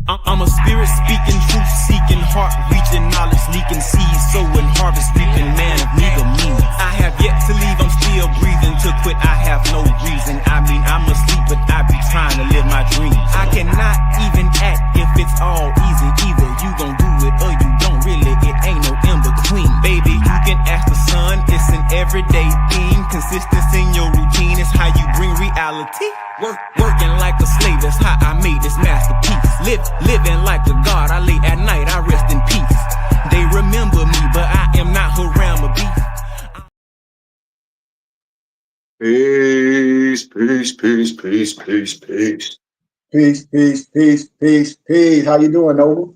I'm a spirit speaking, truth seeking, heart reaching, knowledge leaking, seeds sowing, harvest reaping, man of meager means. I have yet to leave, I'm still breathing. To quit, I have no reason. I mean, I'm asleep, but I be trying to live my dreams. I cannot even act if it's all easy. Either you gon' do it or you don't really. It ain't no in between. Baby, you can ask the sun, it's an everyday thing. Consistency in your routine is how you bring reality. Working like a slave, that's how I made this masterpiece. Living like a god, I lay at night, I rest in peace. They remember me, but I am not Haram or beef. Peace, peace, peace, peace, peace, peace. Peace, peace, peace, peace, peace. How you doing, Noble?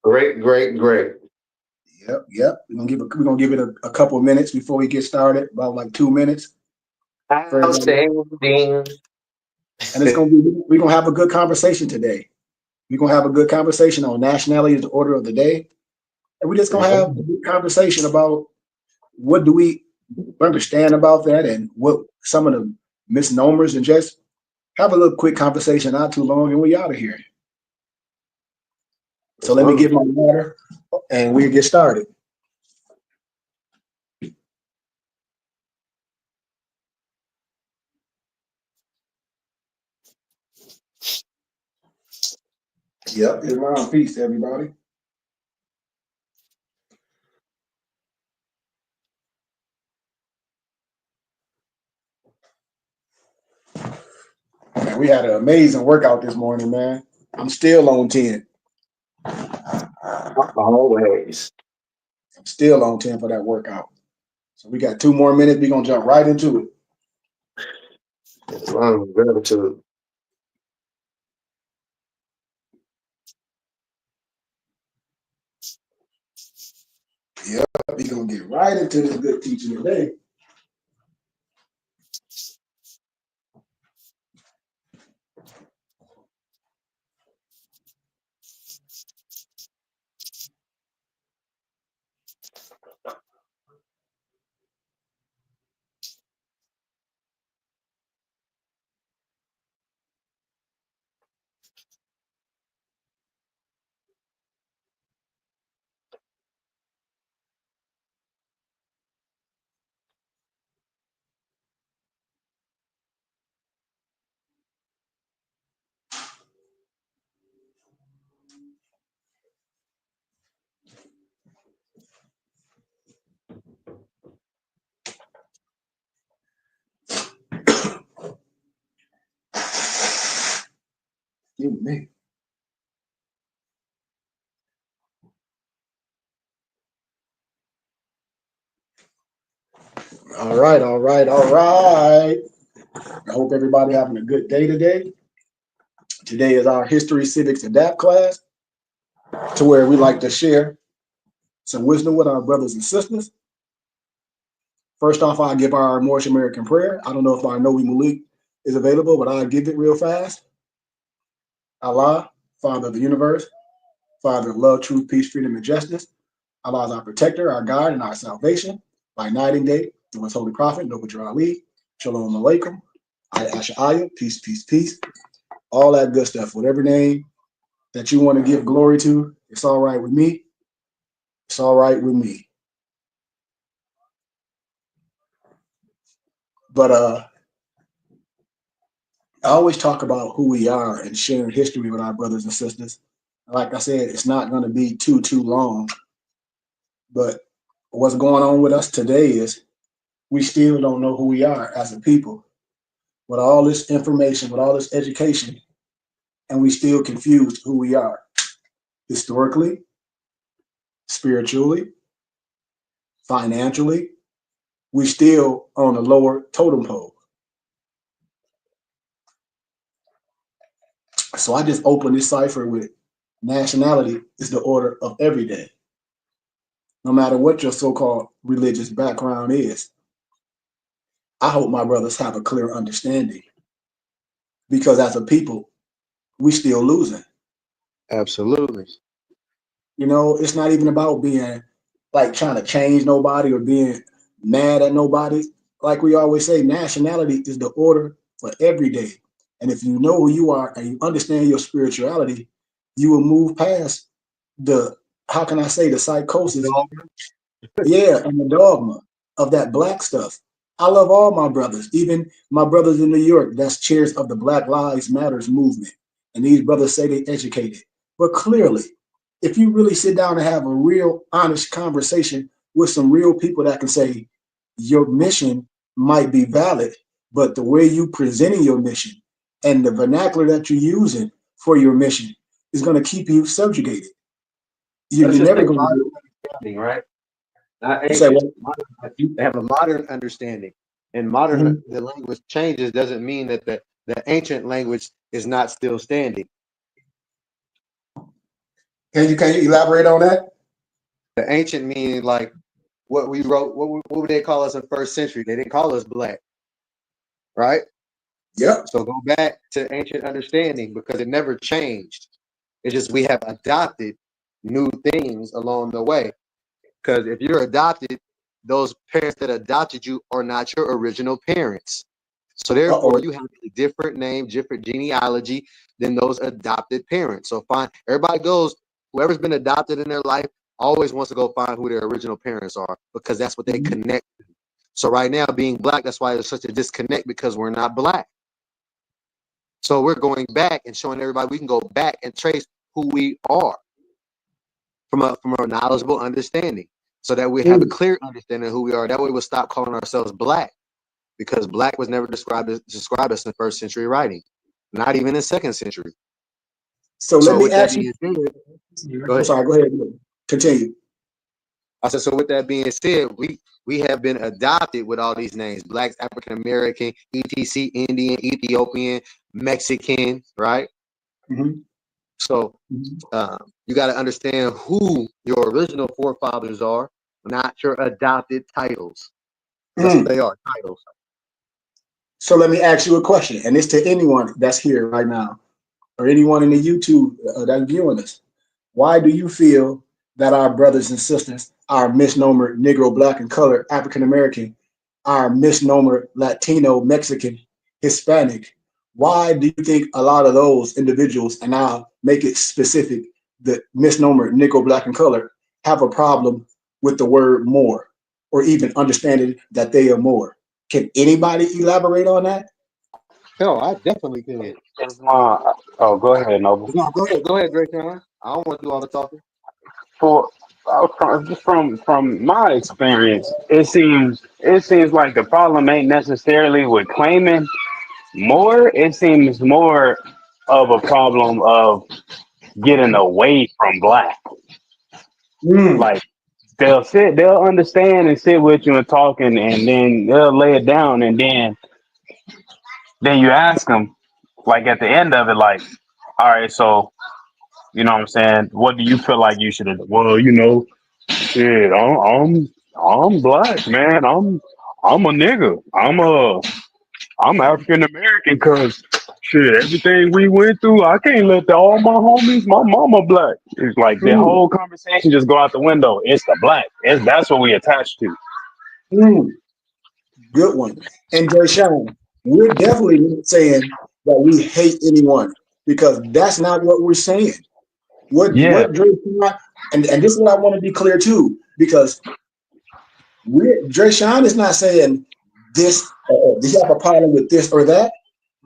Great, great, great. Yep. We're gonna give it a couple of minutes before we get started. About like 2 minutes. Outstanding. And we're gonna have a good conversation today. We're gonna have a good conversation on nationality as the order of the day. And we're just gonna have a good conversation about what do we understand about that and what some of the misnomers, and just have a little quick conversation, not too long, and we out of here. So let me get my water and we'll get started. Yep, it's around. Peace, everybody. Man, we had an amazing workout this morning, man. I'm still on 10. Always. I'm still on 10 for that workout. So we got 2 more minutes. We're gonna jump right into it. As long as gratitude. Yep, we're gonna get right into this good teaching today. Excuse me. All right. I hope everybody having a good day today. Today is our History Civics Adapt class, to where we like to share some wisdom with our brothers and sisters. First off, I'll give our Moorish American prayer. I don't know if our Noe Malik is available, but I'll give it real fast. Allah, Father of the universe, Father of love, truth, peace, freedom, and justice. Allah is our protector, our guide, and our salvation. By night and day, through his holy prophet, Noble Ali, Shalom Alaikum, Asha'aya, peace, peace, peace. All that good stuff. Whatever name that you want to give glory to, it's all right with me. It's all right with me. But I always talk about who we are and sharing history with our brothers and sisters. Like I said, it's not going to be too long. But what's going on with us today is we still don't know who we are as a people. With all this information, with all this education, and we still confused who we are. Historically, spiritually, financially, we still on a lower totem pole. So I just opened this cipher with nationality is the order of every day. No matter what your so-called religious background is. I hope my brothers have a clear understanding. Because as a people, we still losing. Absolutely. You know, it's not even about being like trying to change nobody or being mad at nobody. Like we always say, nationality is the order for every day. And if you know who you are and you understand your spirituality, you will move past the, how can I say, the psychosis, yeah, and the dogma of that black stuff. I love all my brothers, even my brothers in New York, that's chairs of the Black Lives Matters movement. And these brothers say they educated. But clearly, if you really sit down and have a real honest conversation with some real people that can say your mission might be valid, but the way you presenting your mission and the vernacular that you're using for your mission is going to keep you subjugated. You're Let's just never say going to modern do understanding, right? Not it. You say ancient. what? They have a modern understanding, and modern Mhm. the language changes doesn't mean that the ancient language is not still standing. Can you elaborate on that? The ancient meaning like what we wrote. What would they call us in first century? They didn't call us black, right? Yep. So go back to ancient understanding because it never changed. It's just we have adopted new things along the way. Because if you're adopted, those parents that adopted you are not your original parents. So therefore, Uh-oh. you have a different name, different genealogy than those adopted parents. So fine, everybody goes, whoever's been adopted in their life always wants to go find who their original parents are because that's what they Mhm. connect to. So right now, being black, that's why there's such a disconnect because we're not black. So we're going back and showing everybody we can go back and trace who we are from a knowledgeable understanding, so that we have a Mm. clear understanding of who we are. That way, we'll stop calling ourselves black, because black was never described us in first century writing, not even in second century. So let So me with that ask you. being said, go I'm ahead. sorry. Go ahead. Continue. I said, so with that being said, we have been adopted with all these names: blacks, African American, etc., Indian, Ethiopian, Mexican, right? Mhm. So Mhm. you got to understand who your original forefathers are, not your adopted titles. That's what Mm. they are, titles. So let me ask you a question, and it's to anyone that's here right now, or anyone in the YouTube that's viewing us. Why do you feel that our brothers and sisters are misnomer Negro, Black, and Colored, African American, are misnomer Latino, Mexican, Hispanic? Why do you think a lot of those individuals, and I'll make it specific, the misnomer Negro, Black, and Colored, have a problem with the word more, or even understanding that they are more? Can anybody elaborate on that? Hell, I definitely can. It's my, oh, go ahead, Noble. No, go ahead, Drake. I don't want to do all the talking. For just from my experience, it seems like the problem ain't necessarily with claiming more. It seems more of a problem of getting away from black. Mm, Like they'll understand and sit with you and talk, and then they'll lay it down, and then you ask them, like at the end of it, like, all right, so you know what I'm saying? What do you feel like you should have? Well, shit, I'm black, man. I'm a nigga. I'm African American, cause shit, everything we went through, I can't let all my homies, my mama black. It's like the mm, whole conversation just go out the window. It's the black. That's what we attach to. mm. Good one. And Dershawn, we're definitely not saying that we hate anyone because that's not what we're saying. Yeah, What Dershawn, and this is what I want to be clear too, because Dershawn is not saying this. Do you have a problem with this or that?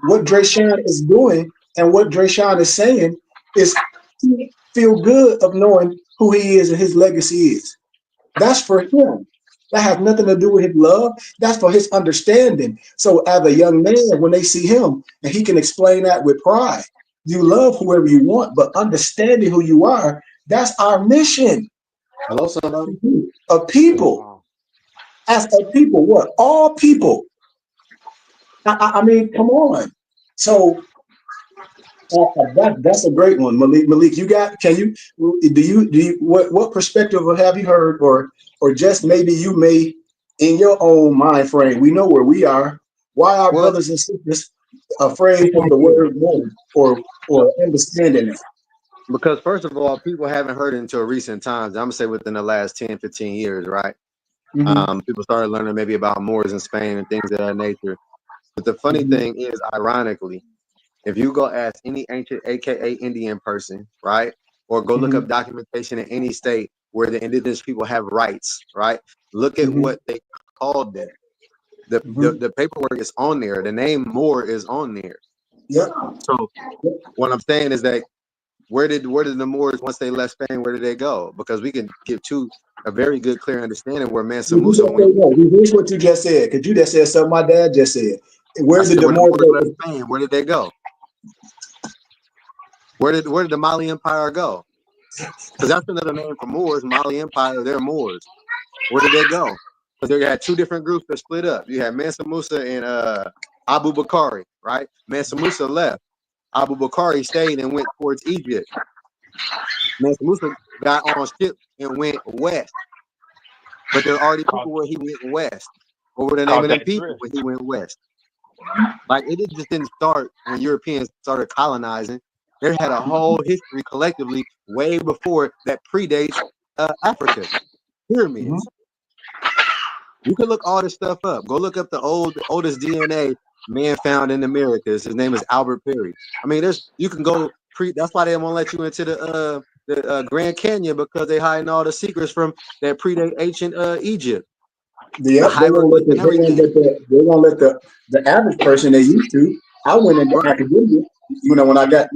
What Dershawn is doing and what Dershawn is saying is he feel good of knowing who he is and his legacy is. That's for him. That has nothing to do with his love. That's for his understanding. So as a young man, when they see him and he can explain that with pride, you love whoever you want, but understanding who you are, that's our mission. Hello, somebody. A people, as a people, what? All people. I mean, come on. So that's a great one, Malik. Malik, you got? Can you? Do you? What perspective have you heard, or just maybe you may, in your own mind frame? We know where we are. Why are Well, brothers and sisters afraid of the word more, or understanding it? because first of all, people haven't heard it until recent times. I'm gonna say within the last 10, 15 years, right? Mm-hmm. People started learning maybe about Moors in Spain and things of that nature. But the funny Mm-hmm. thing is, ironically, If you go ask any ancient, aka Indian person, right, or go look Mm-hmm. up documentation in any state where the indigenous people have rights, right? Look at Mm-hmm. what they called that. The, Mm-hmm. the the paperwork is on there. The name Moor is on there. Yep. So what I'm saying is that where did the Moors once they left Spain? Where did they go? Because we can give a very good, clear understanding where Mansa You Musa just say went. no. Reverse what you just said, because you just said something my dad just said. I Where did said the where the more Moors left go? Spain. Where did they go? Where did the Mali Empire go? Because that's another name for Moors. Mali Empire, they're Moors. Where did they go? Because they had two different groups that split up. You had Mansa Musa and Abu Bakari, right? Mansa Musa left. Abu Bakari stayed and went towards Egypt. Mansa Musa got on ship and went west. But there are already Caught, people where he went west. What were the name caught of them that people drift. when he went west? Like just didn't start when Europeans started colonizing. They had a whole history collectively way before that predates Africa. Mhm. Pyramids. You can look all this stuff up. Go look up the oldest DNA man found in the Americas. His name is Albert Perry. I mean, you can go That's why they won't let you into the Grand Canyon, because they hiding all the secrets from that predate ancient Egypt. The Yep, hieroglyphic and everything. they won't let the average person they used to. I went into Right. academia, when I got,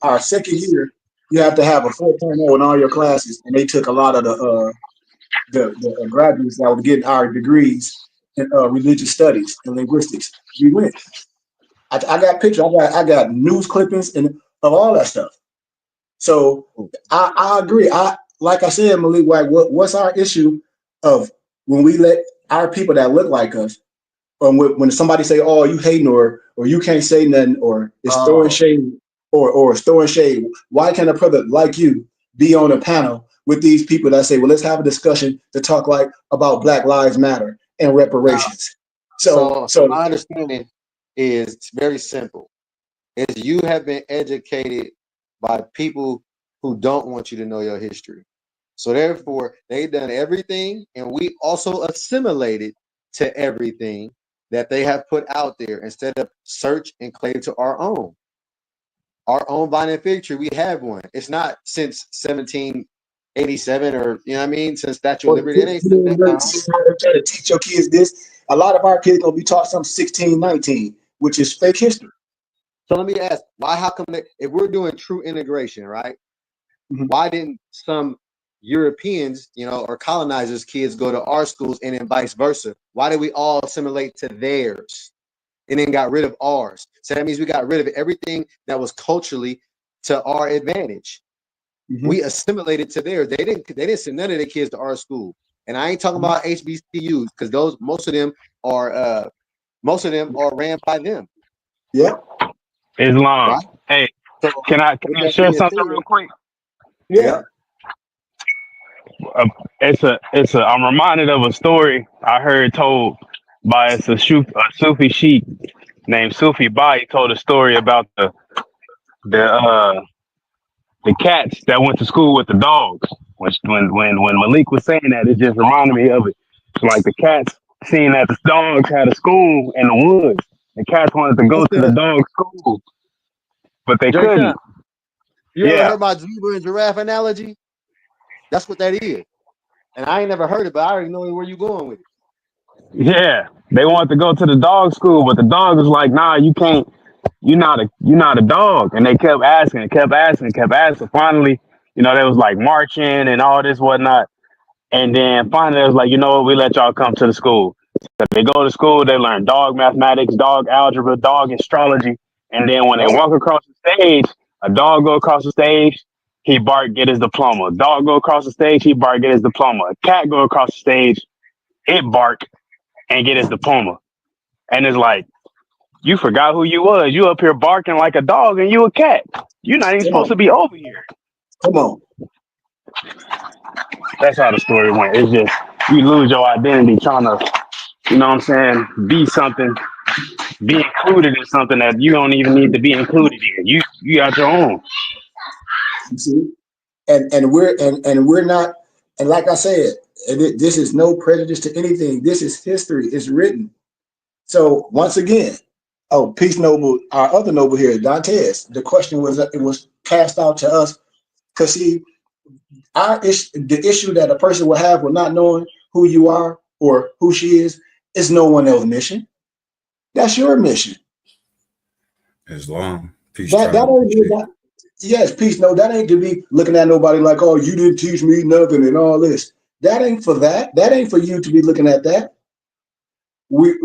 our second year, you have to have a 4.0 in all your classes, and they took a lot of the graduates that were getting our degrees in religious studies and linguistics. We went. I got pictures. I got news clippings and of all that stuff. So I agree. Like I said, Malik, what's our issue of when we let our people that look like us, or when somebody say, "Oh, you hating," or you can't say nothing, or it's throwing Oh, shade, or it's throwing shade. Why can't a brother like you be on a panel with these people that say, "Well, let's have a discussion to talk about Black Lives Matter and now, reparations"? So so my understanding is very simple. Is you have been educated by people who don't want you to know your history. So therefore, they've done everything, and we also assimilated to everything that they have put out there instead of search and claim to our own. Our own vine and fig tree, we have one. It's not since 1787, or you know what I mean, since Statue of or Liberty. It ain't since that time. try to teach your kids this. A lot of our kids gonna be taught some 1619, which is fake history. So let me ask, why? How come if we're doing true integration, right? Mhm. Why didn't some Europeans, or colonizers' kids go to our schools, and then vice versa? Why did we all assimilate to theirs and then got rid of ours? So that means we got rid of everything that was culturally to our advantage. Mhm. We assimilated to theirs. They didn't send none of their kids to our school. And I ain't talking Mhm. about HBCUs, because most of them are ran by them, Yeah, right? Islam. Hey, So can with I that share being something said, real quick? yeah. yeah, Uh, I'm reminded of a story I heard told by a Sufi sheikh named Sufi Bai. He told a story about the uh the cats that went to school with the dogs. When Malik was saying that, it just reminded me of it. Like the cats seeing that the dogs had a school in the woods. The cats wanted to go that's to the the dog school, but they Jay Sean. couldn't. You ever Yeah, heard my zebra and giraffe analogy? That's what that is. And I ain't never heard it, but I already know where you going with it. yeah. They wanted to go to the dog school, but the dog was like, "Nah, you can't. You're not a dog." And they kept asking, and kept asking, and kept asking. Finally, they was like marching and all this whatnot. And then finally, it was like, we let y'all come to the school. So they go to school, they learn dog mathematics, dog algebra, dog astrology. And then when they Yup. walk across the stage, a dog go across the stage, he bark, get his diploma. Dog go across the stage, he bark, get his diploma. A cat go across the stage, it bark and get his diploma. And it's like, you forgot who you was. You up here barking like a dog and you a cat. You're not even Come supposed to on, be over here. come on. That's how the story went. It's just, you lose your identity trying to, what I'm saying, be something, be included in something that you don't even need to be included in. You got your own. You see, and we're not. And like I said, this is no prejudice to anything. This is history. It's written. So once again, Oh, peace, noble. Our other noble here, Dantes. The question was, it was cast out to us because see, the issue that a person will have with not knowing who you are or who she is no one else's mission. That's your mission. Islam. Peace, That tribe. ain't that. Yes, peace. No, that ain't to be looking at nobody like, oh, you didn't teach me nothing and all this. That ain't for that. That ain't for you to be looking at that. We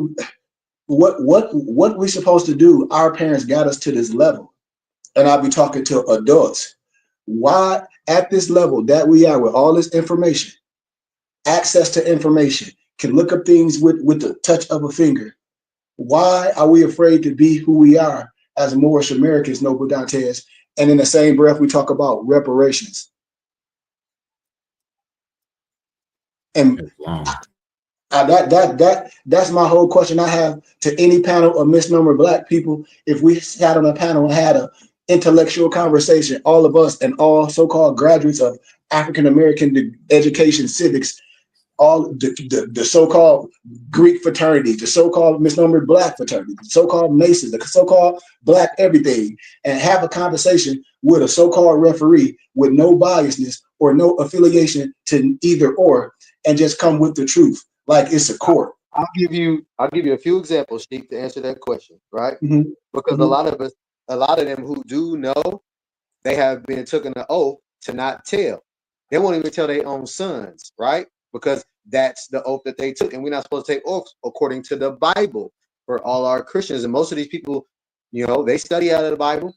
what we supposed to do? Our parents got us to this level, and I'll be talking to adults. Why at this level that we are with all this information, access to information, can look up things with the touch of a finger. Why are we afraid to be who we are as Moorish Americans, Noble Dantes? And in the same breath, we talk about reparations. And Islam. that's my whole question I have to any panel of misnomer Black people. If we sat on a panel and had an intellectual conversation, all of us and all so-called graduates of African American education, civics, all the so-called Greek fraternity, the so-called misnomered Black fraternity, the so-called Masons, the so-called Black everything, and have a conversation with a so-called referee with no biasness or no affiliation to either or, and just come with the truth like it's a court. I'll give you a few examples, Steve, to answer that question, right? Mm-hmm. Because a lot of them who do know, they have been taken an oath to not tell. They won't even tell their own sons, right? Because that's the oath that they took, and we're not supposed to take oaths according to the Bible for all our Christians. And most of these people, they study out of the Bible,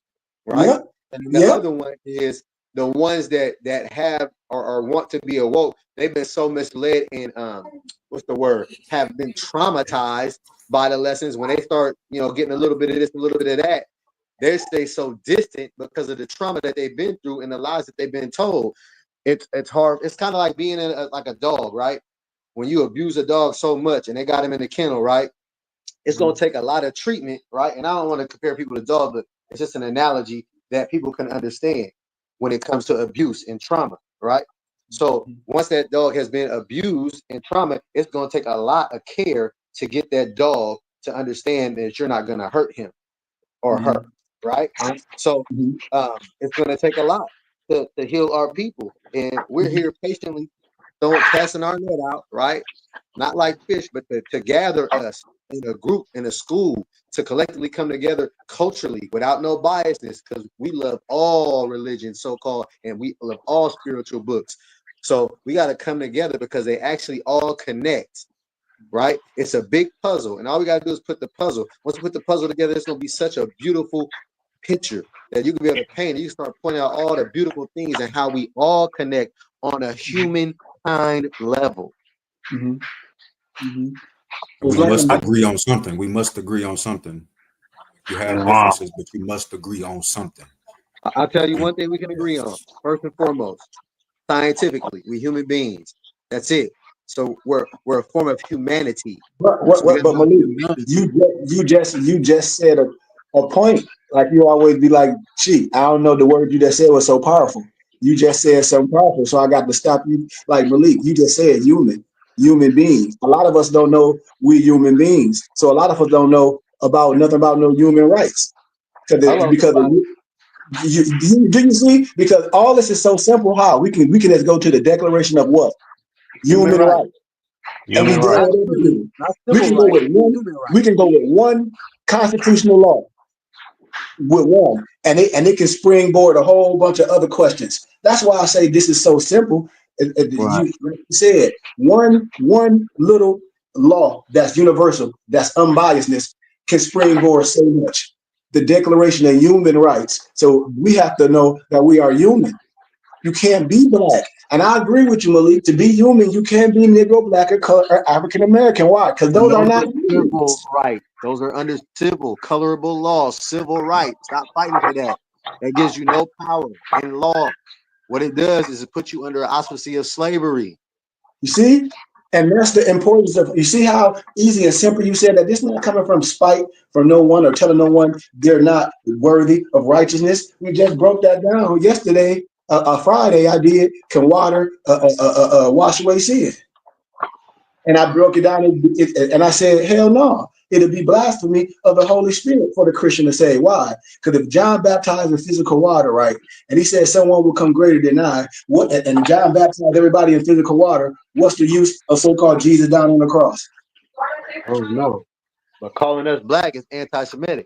right? Yep. And the other one is the ones that have or want to be awoke. They've been so misled and have been traumatized by the lessons. When they start, getting a little bit of this, a little bit of that, they stay so distant because of the trauma that they've been through and the lies that they've been told. It's hard. It's kind of like being like a dog, right? When you abuse a dog so much and they got him in the kennel, right? It's going to take a lot of treatment, right? And I don't want to compare people to dogs, but it's just an analogy that people can understand when it comes to abuse and trauma, right? So once that dog has been abused and trauma, it's going to take a lot of care to get that dog to understand that you're not going to hurt him or her, right? So it's going to take a lot to heal our people. And we're here patiently casting our net out, right? Not like fish, but to gather us in a group, in a school, to collectively come together culturally without no biasness, because we love all religions, so-called, and we love all spiritual books. So we got to come together because they actually all connect, right? It's a big puzzle, and all we got to do is put the puzzle. Once we put the puzzle together, it's going to be such a beautiful picture that you can be able to paint. And you start pointing out all the beautiful things and how we all connect on a humankind level. We must agree on something. We must agree on something. You have differences, but you must agree on something. I'll tell you one thing we can agree on. First and foremost, scientifically, we human beings. That's it. So we're a form of humanity. But Malik, you just said a point. Like you always be like, gee, I don't know, the word you just said was so powerful. You just said something powerful, so I got to stop you. Like Malik, you just said human beings. A lot of us don't know we human beings. So a lot of us don't know about nothing about no human rights. Do you see? Because all this is so simple. How we can just go to the Declaration of what? Human rights. And we can go with one constitutional law. With one, and it can springboard a whole bunch of other questions. That's why I say this is so simple. You said one little law that's universal, that's unbiasedness, can springboard so much. The Declaration of Human Rights. So we have to know that we are human. You can't be Black. And I agree with you, Malik. To be human, you can't be Negro, Black, or African American. Why? Because those are not civil rights. Those are under civil, colorable laws, civil rights. Stop fighting for that. That gives you no power in law. What it does is it puts you under an auspice of slavery. You see? And that's the importance of, you see how easy and simple you said that this is not coming from spite from no one or telling no one they're not worthy of righteousness. We just broke that down yesterday. Friday I did, can water wash away sin? And I broke it down and I said, hell no. it'll be blasphemy of the Holy Spirit for the Christian to say. Why? Because if John baptized in physical water, right, and he said someone will come greater than I, what? And John baptized everybody in physical water. What's the use of so-called Jesus down on the cross? Oh no! But calling us black is anti-Semitic.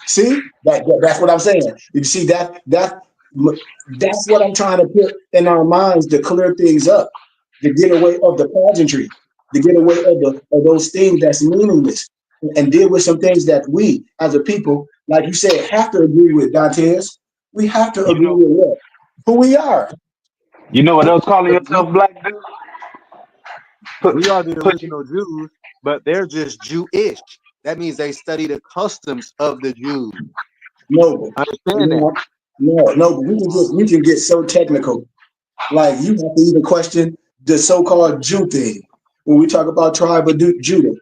See, that's what I'm saying. You see that's what I'm trying to put in our minds to clear things up, to get away of the pageantry, to get away of those things that's meaningless, and deal with some things that we as a people, like you said, have to agree with. Dantes, we have to agree with what? Who we are. You know what else calling yourself black, dude? We are the Put you. original Jews, but they're just Jewish. That means they study the customs of the Jews. No, Understand that? no, but we can get so technical. Like you have to even question the so-called Jew thing when we talk about tribe of Judah.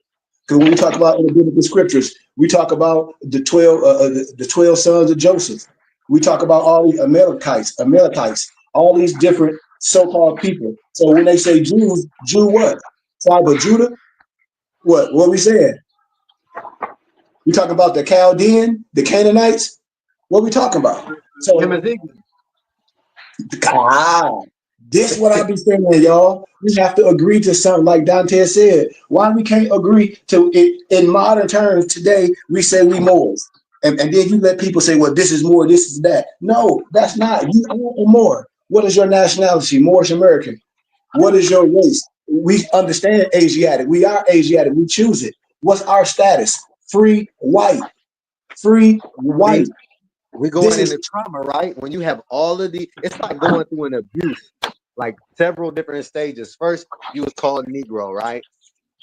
Because when we talk about in the biblical scriptures, we talk about the 12 sons of Joseph. We talk about all the Amalekites, all these different so-called people. So when they say Jews, Jew what? Tribe of Judah? What we saying? We talking about the Chaldean, the Canaanites? What we talking about? So this what I be saying, y'all. We have to agree to something like Dante said. Why we can't agree to it in modern terms today? We say we Moors, and then you let people say, "Well, this is more, this is that." No, that's not. You are more. What is your nationality? Moorish American. What is your race? We understand Asiatic. We are Asiatic. We choose it. What's our status? Free white. Free white. We're going into trauma, right? When you have all of the, it's like going through an abuse, like several different stages. First, you was called Negro, right?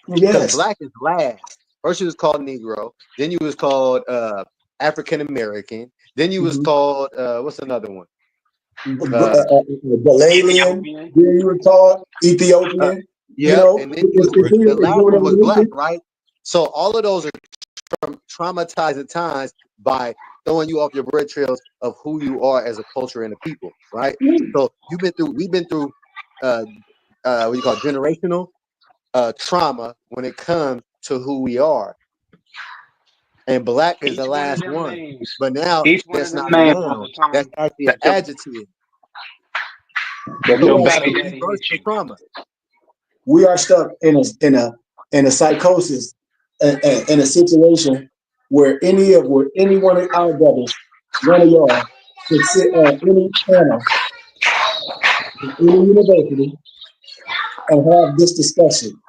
Because black is last. First, you was called Negro. Then you was called African American. Then you was called what's another one? Balalian. Then you were called Ethiopian. Yeah, you know, and then the last one was black, right? So all of those are traumatized at times by throwing you off your bread trails of who you are as a culture and a people, right? So we've been through what you call generational trauma when it comes to who we are. And black is the last one. But now that's not a noun. That's actually an adjective. Trauma. We are stuck in a psychosis, in a situation where any one of our brothers, one of y'all, could sit on any panel, in any university, and have this discussion.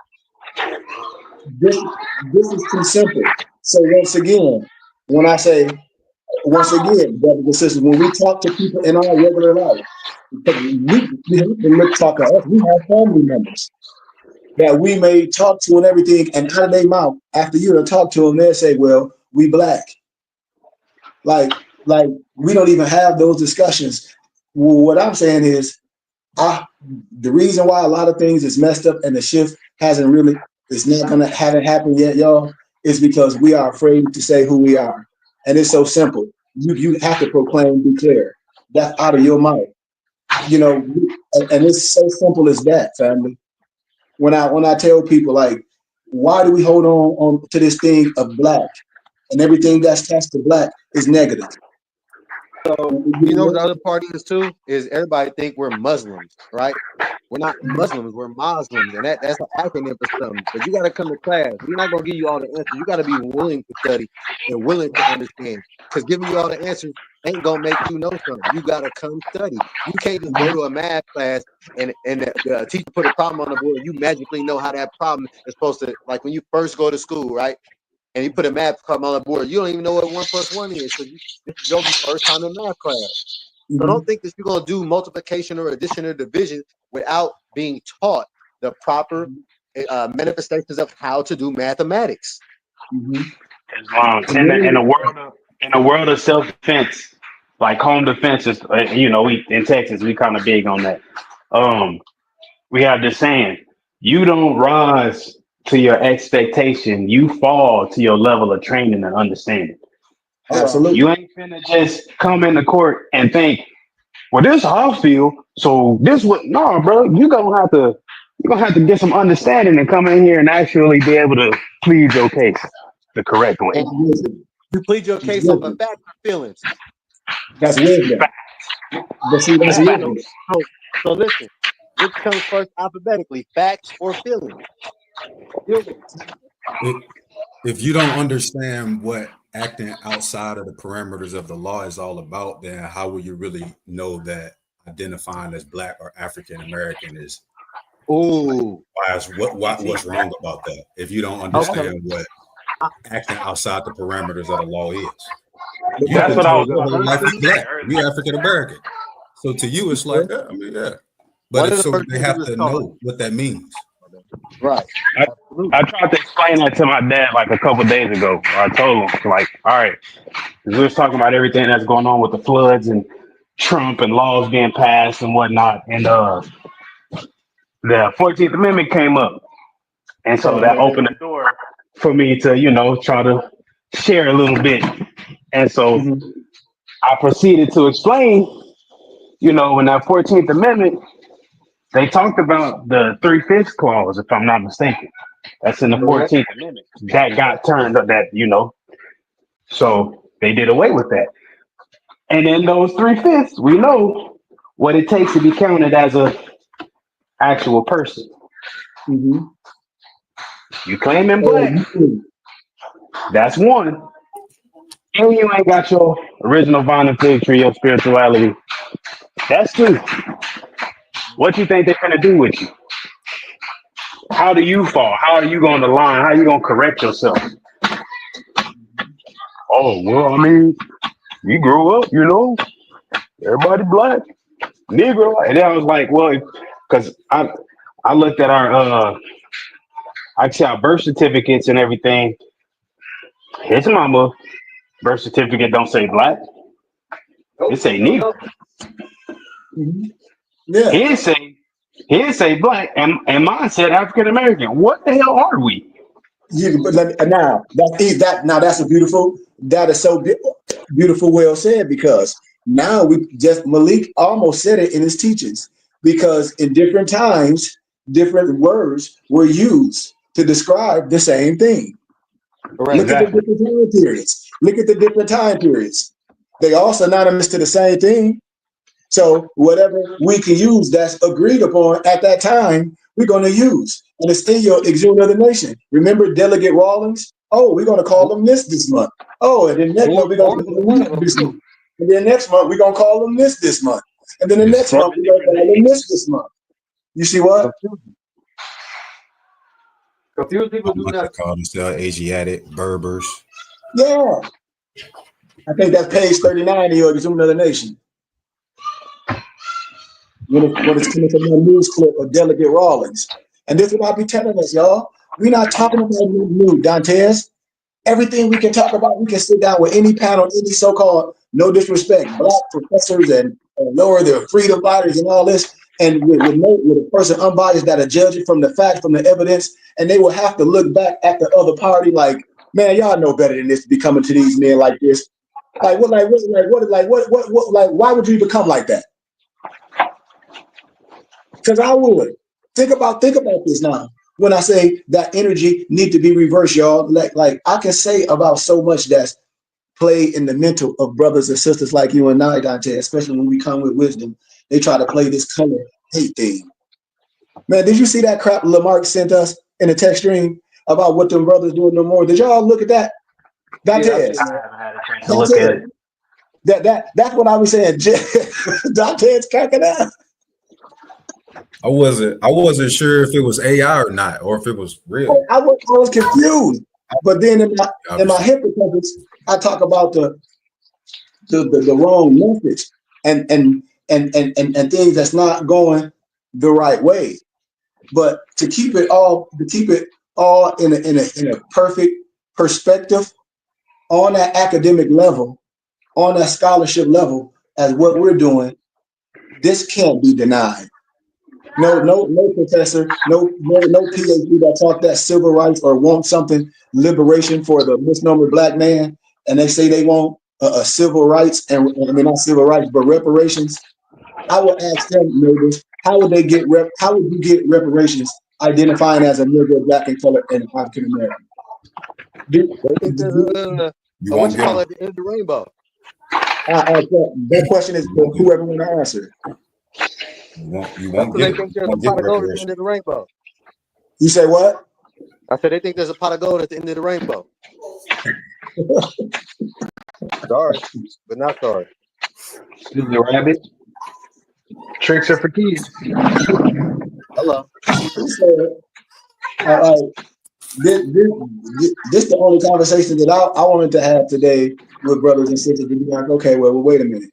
This is too simple. So once again, brothers and sisters, when we talk to people in our regular life, because we have to talk to us, we have family members that we may talk to and everything, and out of their mouth, after you to talk to them, they'll say, "Well, we black." Like we don't even have those discussions. Well, what I'm saying is, the reason why a lot of things is messed up and the shift haven't happened yet, y'all, is because we are afraid to say who we are. And it's so simple. You have to proclaim, declare. That's out of your mouth. You know, and it's so simple as that, family. When I tell people, like, why do we hold on to this thing of black, and everything that's attached to black is negative? So you know what the other part is too? Is everybody think we're Muslims, right? We're not Muslims, we're Muslims, and that's an acronym for something. But you gotta come to class. We're not gonna give you all the answers. You gotta be willing to study and willing to understand. Because giving you all the answers ain't gonna make you know something. You gotta come study. You can't just go to a math class and the teacher put a problem on the board. You magically know how that problem is supposed to, like when you first go to school, right? And you put a math problem on the board, you don't even know what 1 + 1 is. So this is your first time in math class. So don't think that you're gonna do multiplication or addition or division without being taught the proper manifestations of how to do mathematics. In a world of self-defense, like home defense is, we in Texas we kind of big on that. We have this saying: you don't rise to your expectation, you fall to your level of training and understanding. Absolutely. You ain't finna just come into court and think, well, this is how I feel, so this what? No, bro, you're gonna have to get some understanding and come in here and actually be able to plead your case. the correct way. That's wisdom. You plead your It's case off of wisdom. facts or feelings. That's wisdom. But see, that's Facts. wisdom. So listen, which comes first alphabetically, facts or feelings? If you don't understand what acting outside of the parameters of the law is all about, then how will you really know that identifying as Black or African American is Ooh. what's wrong about that? If you don't understand what acting outside the parameters of the law is, you've That's been what I was told your whole life is saying Black, you earlier. African American. So to you, it's like, I mean, yeah. But One of the so first they things have we was to taught. know what that means. Right. I tried to explain that to my dad like a couple days ago. I told him, like, all right, 'cause we was talking about everything that's going on with the floods and Trump and laws being passed and whatnot. And the 14th Amendment came up. And so that opened the door for me to, try to share a little bit. And so I proceeded to explain, in that 14th Amendment, they talked about the 3/5 clause, if I'm not mistaken. That's in the Correct. 14th Amendment. That got turned up, so they did away with that. And in those 3/5, we know what it takes to be counted as a actual person. Mm-hmm. You claiming Black, that's one. And you ain't got your original vine and fig tree, your spirituality. That's two. What you think they're gonna do with you? How do you fall? How are you going to line? How are you gonna correct yourself? Oh well, I mean, you grew up, everybody Black, Negro, and then I was like, well, because I looked at our our birth certificates and everything. His mama birth certificate don't say Black, it say Negro. Mm-hmm. Yeah. He didn't say Black, and mine said African American. What the hell are we? Yeah, but now that's a beautiful. That is so beautiful, well said. Because now Malik almost said it in his teachings. Because in different times, different words were used to describe the same thing. Correct. Look at the different time periods. Look at the different time periods. They all synonymous to the same thing. So whatever we can use that's agreed upon at that time, we're going to use. And it's in your exhumed of the nation. Remember Delegate Rawlings? Oh, we're going to call them this month. Oh, and then next month we're going to call them this month. And then next month we're going to call them this month. And then the next month we're going to call them this month. You see what? Confused people do Like not. they call themselves Asiatic, Berbers. Yeah. I think that's page 39 of your exhumed of the nation. When it's coming from that news clip of Delegate Rawlings. And this is what I'll be telling us, y'all. We're not talking about new Dantes. Everything we can talk about, we can sit down with any panel, any so-called, no disrespect, Black professors and lower their freedom fighters and all this, and with a person unbiased that'll judge it from the facts, from the evidence, and they will have to look back at the other party like, man, y'all know better than this to be coming to these men like this. Why would you become like that? Because I would. Think about this now. When I say that energy need to be reversed, y'all, like I can say about so much that's played in the mental of brothers and sisters like you and I, Dante, especially when we come with wisdom. They try to play this color hate thing. Man, did you see that crap Lamarck sent us in the text stream about what them brothers doing no more? Did y'all look at that? Dante, I haven't had a chance to look at it. That's what I was saying. Dante's cracking up. I wasn't sure if it was AI or not, or if it was real. I was confused. But then in my hypothesis, I talk about the wrong message and things that's not going the right way. But to keep it all in a perfect perspective on that academic level, on that scholarship level, as what we're doing, this can't be denied. No professor, no PhD that taught that civil rights or want something liberation for the misnomer Black man, and they say they want a civil rights and I mean not civil rights but reparations. I would ask them, neighbors, how would you get reparations identifying as a Negro, Black, and color and African American? Do, They think there's a You what won't you get call them. it at the end of the rainbow. that question is for whoever want to answer. You That's won't because get they it. think You there's a won't get pot the of gold at the end reparation. of the rainbow. You say what? I said they think there's a pot of gold at the end of the rainbow. Sorry, but not sorry. The rabbit tricks are for kids. Hello. So, this the only conversation that I wanted to have today with brothers and sisters to be like, okay, well, wait a minute.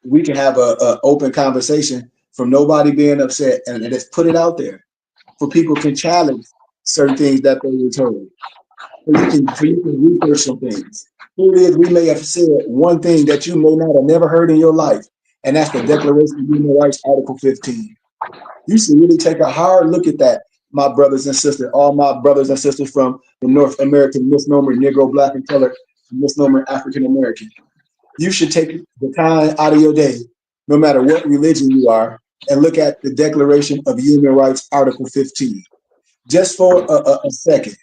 We can have a open conversation from nobody being upset and just put it out there for people can challenge certain things that they were told. So you can research some things. Here it is, we may have said one thing that you may not have never heard in your life, and that's the Declaration of Human Rights, Article 15. You should really take a hard look at that, my brothers and sisters, all my brothers and sisters from the North American misnomer, Negro, Black, and Colored, misnomer, African American. You should take the time out of your day, no matter what religion you are, and look at the Declaration of Human Rights, Article 15. Just for a second.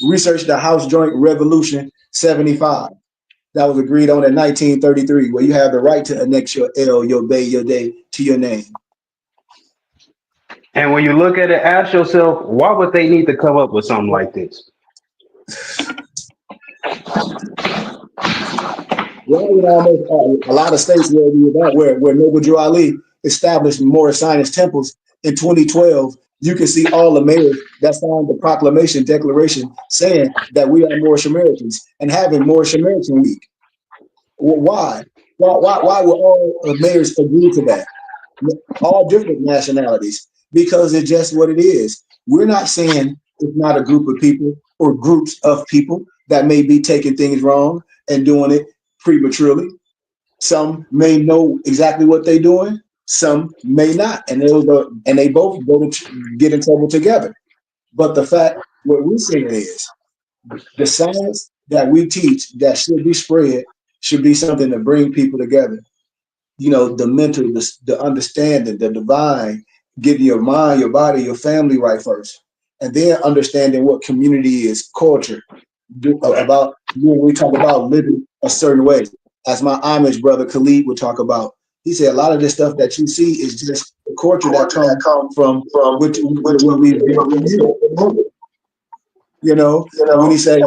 Research the House Joint Resolution 75 that was agreed on in 1933, where you have the right to annex your L, your bay, your day to your name. And when you look at it, ask yourself, why would they need to come up with something like this? Well, almost a lot of states where Noble Drew Ali established more science temples in 2012, you can see all the mayors that signed the proclamation declaration saying that we are Moorish Americans and having Moorish American Week. Well, why? Why would all mayors agree to that? All different nationalities, because it's just what it is. We're not saying it's not a group of people or groups of people that may be taking things wrong and doing it prematurely. Some may know exactly what they're doing, some may not, and they both go to get in trouble together. But the fact, what we're saying is, the science that we teach that should be spread should be something to bring people together. You know, the mental, the understanding, the divine, getting your mind, your body, your family right first, and then understanding what community is, culture, about when we talk about living a certain way. As my Amish brother Khalid would talk about, he said a lot of this stuff that you see is just the culture that comes from what we've been through. You know, and when he say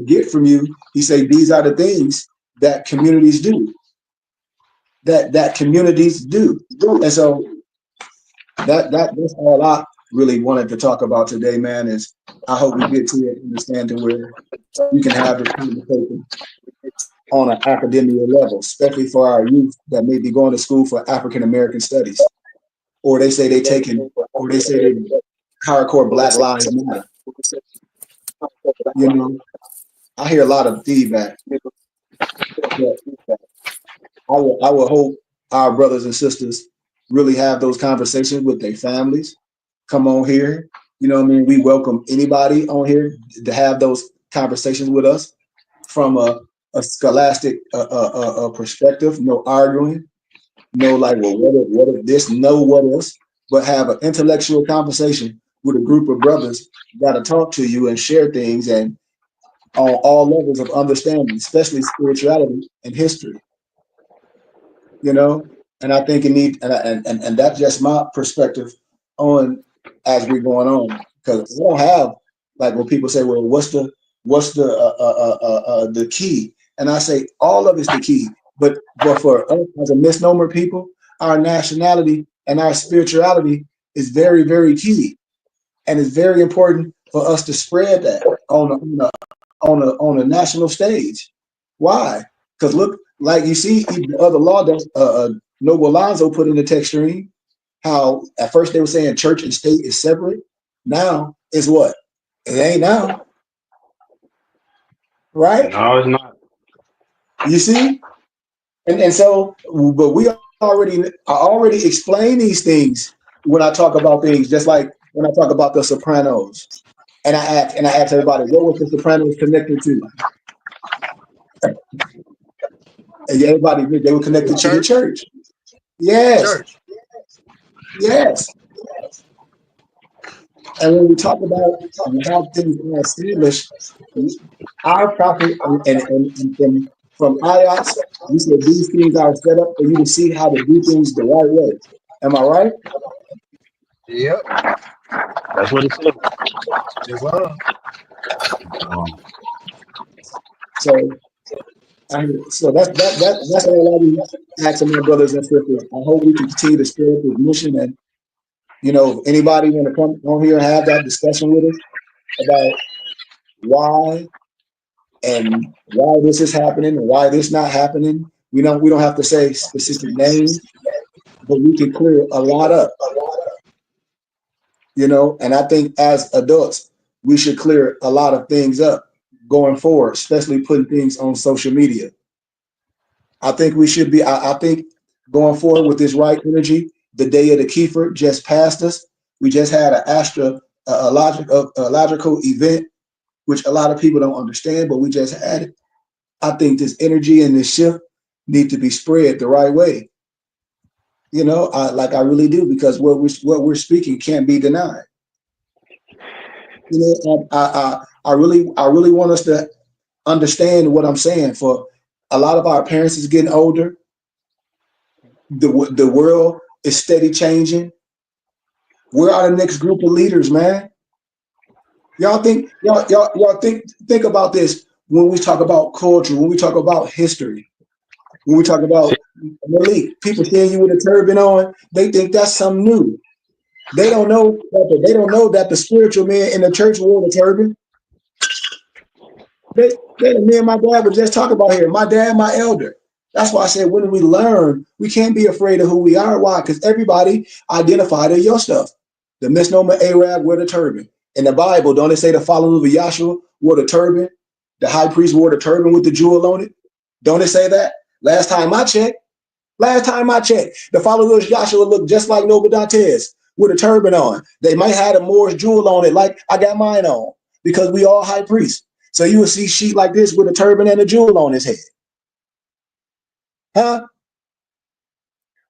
get from you, he say these are the things that communities do. That communities do. And so that's all I really wanted to talk about today, man, is I hope we get to an understanding where we can have this conversation on an academia level, especially for our youth that may be going to school for African American studies. Or they say they hardcore Black Lives Matter. You know, I hear a lot of feedback. But I would hope our brothers and sisters really have those conversations with their families. Come on here. You know what I mean? We welcome anybody on here to have those conversations with us from a scholastic perspective, no arguing, no like, well, what if this, no, what else, but have an intellectual conversation with a group of brothers that'll talk to you and share things and on all levels of understanding, especially spirituality and history. You know, and I think it needs, and that's just my perspective on as we're going on, because we don't have like when people say, well, what's the key? And I say all of it's the key, but for us as a misnomer people, our nationality and our spirituality is very, very key, and it's very important for us to spread that on a national stage. Why? Because look, like you see, the other law that Noble Alonzo put in the text stream, how at first they were saying church and state is separate. Now it's what? It ain't now, right? No, it's not. You see? And so, but we already explain these things when I talk about things, just like when I talk about the Sopranos. And I ask everybody, what was the Sopranos connected to? And everybody, they were connected to the church. Yes. Church. Yes. And when we talk about how things are established, our prophet from ayats, we said these things are set up for you to see how to do things the right way. Am I right? Yep. That's what it said. Yes, sir. Um, So, so that's all I was asking my brothers and sisters. I hope we can continue to spread this mission, and if anybody want to come on here and have that discussion with us about why and why this is happening and why this not happening. We don't have to say specific names, but we can clear a lot up, and I think as adults, we should clear a lot of things up going forward, especially putting things on social media. I think we should be, I think going forward with this right energy, the day of the Kiefer just passed us. We just had an astrological event, which a lot of people don't understand, but we just had it. I think this energy and this shift need to be spread the right way. I really do, because what we're speaking can't be denied. I really want us to understand what I'm saying. For a lot of our parents is getting older. The world is steady changing. We're our next group of leaders, man. Y'all think about this when we talk about culture, when we talk about history, when we talk about Malik, people seeing you with a turban on, they think that's something new. They don't know that the spiritual man in the church wore the turban. Me and my dad were just talking about here. My dad, my elder. That's why I said, when we learn, we can't be afraid of who we are. Why? Because everybody identified as your stuff. The misnomer Arab wore the turban. In the Bible, don't it say the followers of Yahshua wore the turban? The high priest wore the turban with the jewel on it? Don't it say that? Last time I checked, the followers of Yahshua looked just like Noble Dantes with a turban on. They might have a Moorish jewel on it, like I got mine on, because we all high priests. So you will see sheep like this with a turban and a jewel on his head. Huh?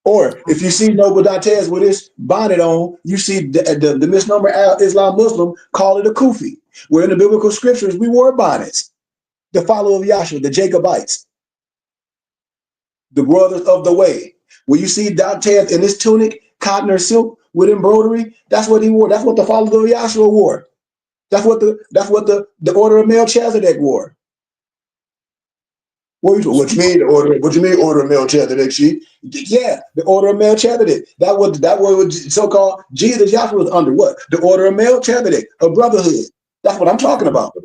Or if you see Noble Dantes with his bonnet on, you see the misnomer Islam Muslim call it a kufi. Where in the biblical scriptures, we wore bonnets. The follower of Yahshua, the Jacobites, the brothers of the way. Where you see Dantes in his tunic, cotton or silk with embroidery, that's what he wore. That's what the followers of Yahshua wore. That's what the order of Melchizedek wore. What you mean the order? What you mean order of Melchizedek? Yeah, the order of Melchizedek. That was so-called Jesus. Yahshua was under what? The order of Melchizedek, a brotherhood. That's what I'm talking about.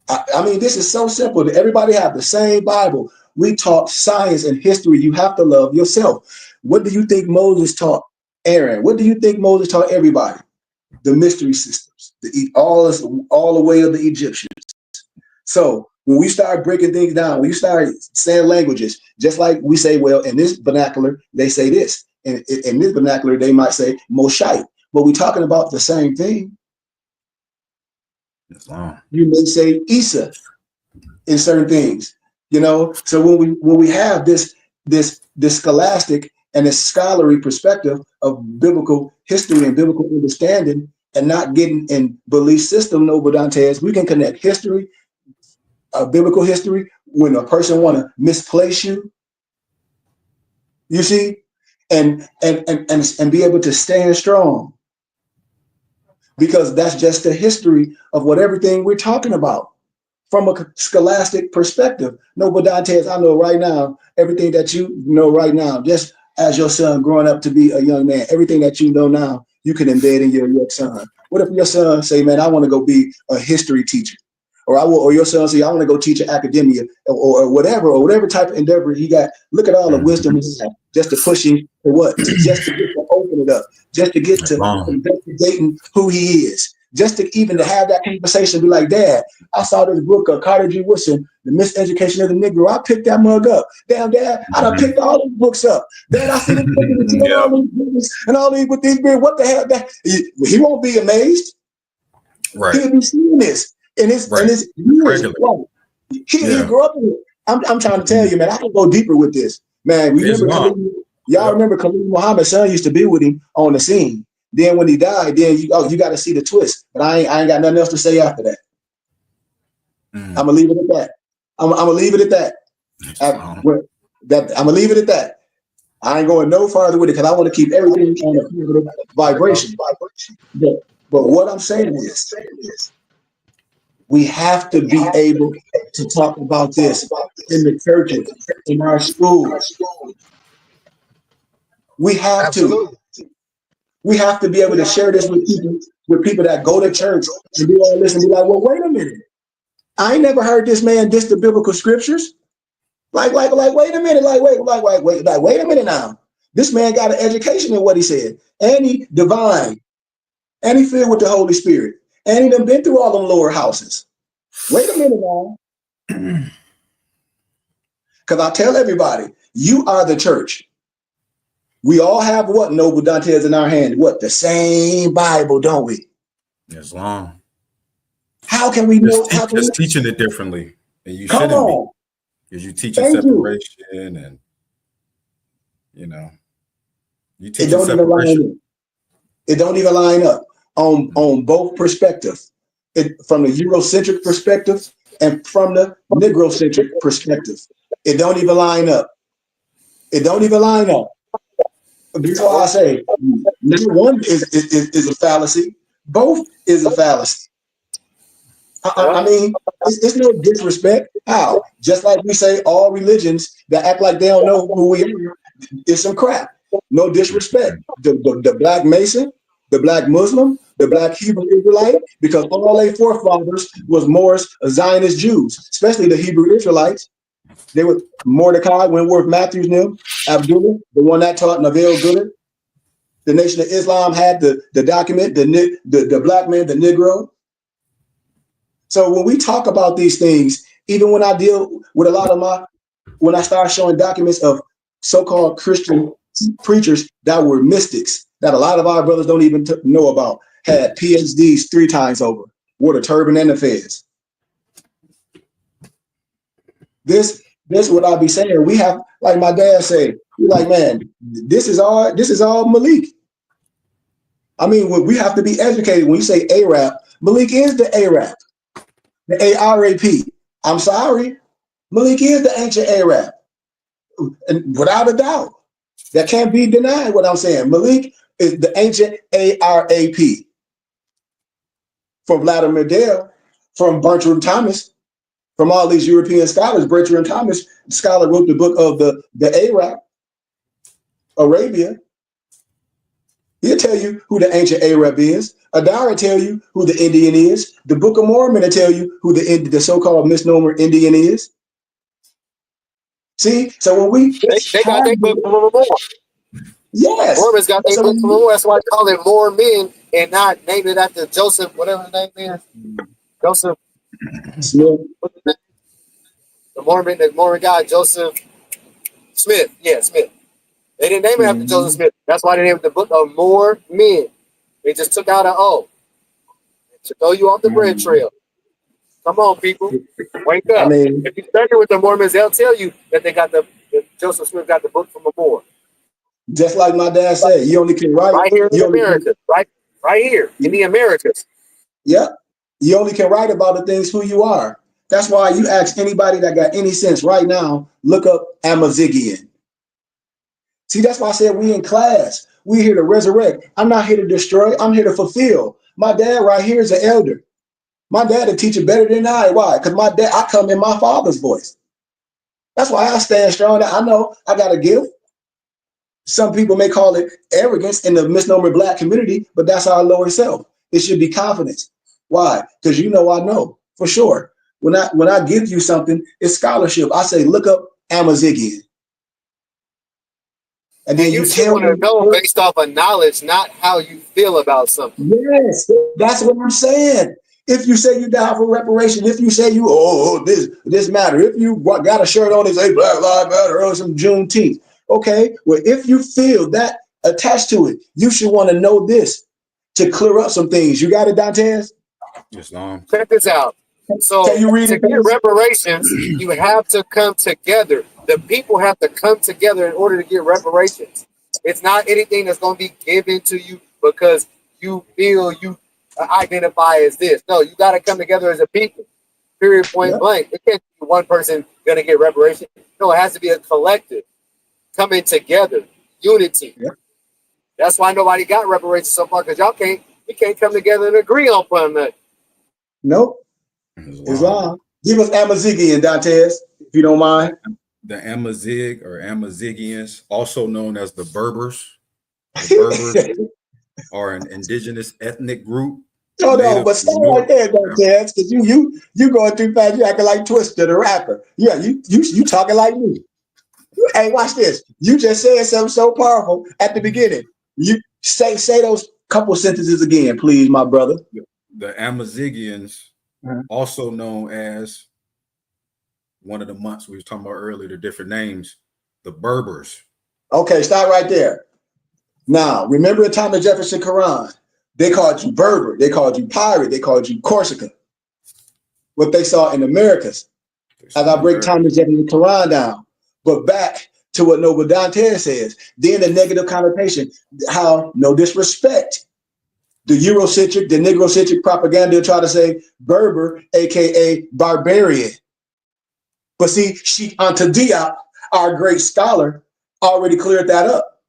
I mean, this is so simple. Everybody have the same Bible. We taught science and history. You have to love yourself. What do you think Moses taught Aaron? What do you think Moses taught everybody? The mystery systems, all the way of the Egyptians. So when we start breaking things down, when you start saying languages, just like we say, well, in this vernacular, they say this. And in this vernacular, they might say Moshite. But we're talking about the same thing. You may say Isa in certain things, So when we have this scholastic and this scholarly perspective of biblical history and biblical understanding, and not getting in belief system, Noble Dantes, we can connect history, biblical history, when a person want to misplace you, you see, and be able to stand strong, because that's just the history of what everything we're talking about from a scholastic perspective. Noble Dantes, I know right now, everything that you know right now, just as your son growing up to be a young man, everything that you know now, you can embed in your son. What if your son say, man, I want to go be a history teacher? Or your son say, I want to go teach at academia, or whatever type of endeavor he got. Look at all the wisdom he has, just to push him for what? Just to get to open it up, just to get to investigating who he is, just to even to have that conversation, be like, Dad, I saw this book of Carter G. Woodson, The Miseducation of the Negro. I picked that mug up. Damn, Dad, I done picked all these books up. Dad, I see this book all these books and all these with these beers. What the hell? He won't be amazed. Right. He'll be seeing this. And his years, he grew up in it. I'm trying to tell you, man, I can go deeper with this. Man, remember Khalid Muhammad's son used to be with him on the scene. Then when he died, then you got to see the twist. But I ain't got nothing else to say after that. I'm gonna leave it at that. I'm gonna leave it at that. I'm gonna leave it at that. I ain't going no farther with it because I want to keep everything on a positive vibration. But what I'm saying is, we have to be able to talk about this in the churches, in our schools. We have to. We have to be able to share this with people that go to church and do all this and be like, well, wait a minute. I ain't never heard this man diss the biblical scriptures. Like, wait a minute. Wait a minute now. This man got an education in what he said. And he divine. And he filled with the Holy Spirit. And he done been through all them lower houses. Wait a minute now. Because I tell everybody, you are the church. We all have what, Noble Dantes, in our hand? What? The same Bible, don't we? As long. How can we know? Just teaching it differently. And you shouldn't be. Because you teach separation and, you know, you teach separation. It don't even line up on both perspectives. From the Eurocentric perspective and from the Negrocentric perspective. It don't even line up. It don't even line up. That's why I say number one is a fallacy. Both is a fallacy. I mean, it's no disrespect. How? Just like we say all religions that act like they don't know who we are, it's some crap. No disrespect. The Black Mason, the Black Muslim, the Black Hebrew Israelite, because all their forefathers was Moorish Zionist Jews, especially the Hebrew Israelites. They were Mordecai, Wentworth Matthews, them, Abdullah, the one that taught Neville Goddard. The Nation of Islam had the document, the black man, the Negro. So when we talk about these things, even when I deal with a lot of when I start showing documents of so-called Christian preachers that were mystics, that a lot of our brothers don't even know about, had PhDs 3 times over, wore the turban and the fez. This is what I'll be saying. We have, like my dad said, we're like, man, this is all Malik. I mean, we have to be educated. When you say Arab, Malik is the Arab, the ARAP. I'm sorry, Malik is the ancient Arab, and without a doubt, that can't be denied. What I'm saying, Malik is the ancient ARAP. From Vladimir Dale, from Bertram Thomas, from all these European scholars. Bertram Thomas, the scholar, wrote the book of the Arab, Arabia. He'll tell you who the ancient Arab is. Adara tell you who the Indian is. The Book of Mormon will tell you who the so-called misnomer Indian is. See, so when we they got their book from Mormon. Yes, Mormons got their book from Mormon. That's why they call it Mormon and not named it after Joseph, whatever the name is. Joseph Smith. What's his name? The Mormon guy, Joseph Smith. Yeah, Smith. They didn't name it after Joseph Smith. That's why they named the book of Mormon. They just took out an O to throw you off the bread trail. Come on, people. Wake up. I mean, if you study with the Mormons, they'll tell you that they got that Joseph Smith got the book from a Moor. Just like my dad said, you only can write right here in the Americas, right here in the Americas. Yeah. You only can write about the things who you are. That's why you ask anybody that got any sense right now, look up Amazigian. See, that's why I said we in class. We here to resurrect. I'm not here to destroy. I'm here to fulfill. My dad right here is an elder. My dad a teacher better than I. Why? Because my dad, I come in my father's voice. That's why I stand strong. I know I got a gift. Some people may call it arrogance in the misnomer Black community, but that's our lower self. It should be confidence. Why? Because I know for sure. When I give you something, it's scholarship. I say, look up Amazigian. And then you tell me, know based off of knowledge, not how you feel about something. Yes, that's what I'm saying. If you say you die for reparation, if you say this matter, if you got a shirt on that say Black Lives Matter or some Juneteenth, okay. Well, if you feel that attached to it, you should want to know this to clear up some things. You got it, Dantes? Yes, Lord. Check this out. So can you read to get reparations, you have to come together. The people have to come together in order to get reparations. It's not anything that's going to be given to you because you feel you identify as this. No, you got to come together as a people. Period. Point blank. It can't be one person gonna get reparation. No, it has to be a collective coming together, unity. Yeah. That's why nobody got reparations so far, because you can't come together and agree on something. Nope. Islam. Give us Amazigian, Dantes, if you don't mind. The Amazigh or Amazigians, also known as the Berbers. The Berbers are an indigenous ethnic group. Hold on, but stay right there, Dantes, because you going too fast. You acting like Twister, the rapper. Yeah, you talking like me. Hey, watch this. You just said something so powerful at the beginning. You say those couple sentences again, please, my brother. The Amazighians, also known as one of the months we were talking about earlier, the different names, the Berbers. Okay, stop right there. Now, remember the Thomas Jefferson Quran? They called you Berber. They called you pirate. They called you Corsica. What they saw in Americas. As I break Thomas Jefferson Quran down. But back to what Noble Dante says, then the negative connotation, how no disrespect. The Eurocentric, the Negrocentric propaganda try to say Berber, aka barbarian. But see, Sheikh Anta Diop, our great scholar, already cleared that up.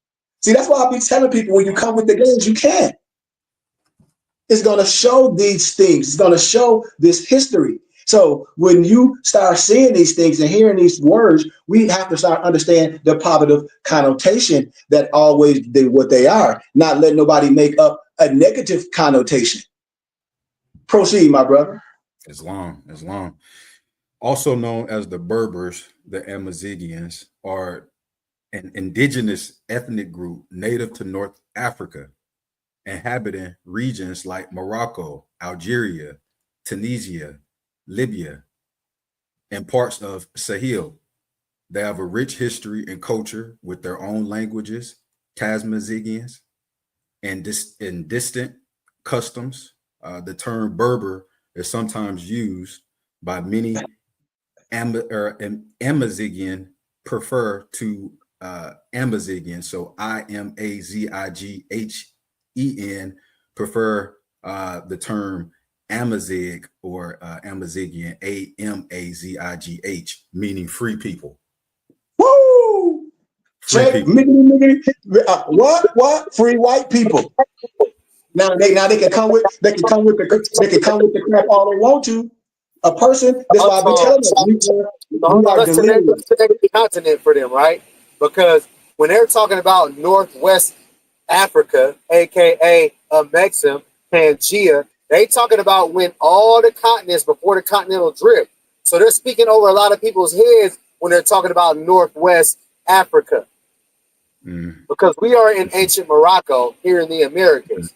See, that's why I be telling people when you come with the games, you can. It's going to show these things. It's going to show this history. So when you start seeing these things and hearing these words, we have to start understand the positive connotation that always what they are, not let nobody make up a negative connotation. Proceed, my brother. Islam. Also known as the Berbers, the Amazighians, are an indigenous ethnic group native to North Africa, inhabiting regions like Morocco, Algeria, Tunisia, Libya, and parts of Sahel. They have a rich history and culture with their own languages, Tasmazigians, and distant customs. The term Berber is sometimes used by many Amazighian prefer to Amazighian. So Amazighen prefer the term Amazigh or Amazighian, Amazigh, meaning free people. Woo! Free people. What? Free white people. Now they can come with the crap all they want to. A person. That's why I've been telling them. Let's connect the continent for them, right? Because when they're talking about Northwest Africa, aka Mexim, Pangea, they talking about when all the continents before the continental drift. So they're speaking over a lot of people's heads when they're talking about Northwest Africa. Because we are in ancient Morocco here in the Americas.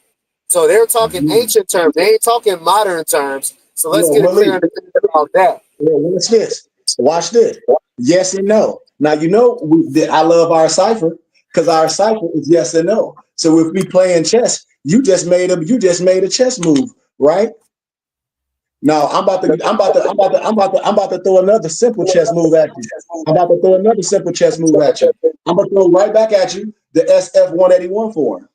So they're talking ancient terms. They ain't talking modern terms. So let's get a clear understanding about that. Watch this. Watch this. Yes and no. Now, you know, I love our cipher because our cipher is yes and no. So if we playing chess, you just made a chess move, right? Now I'm about to throw another simple chess move at you. I'm about to throw right back at you the SF-181 form.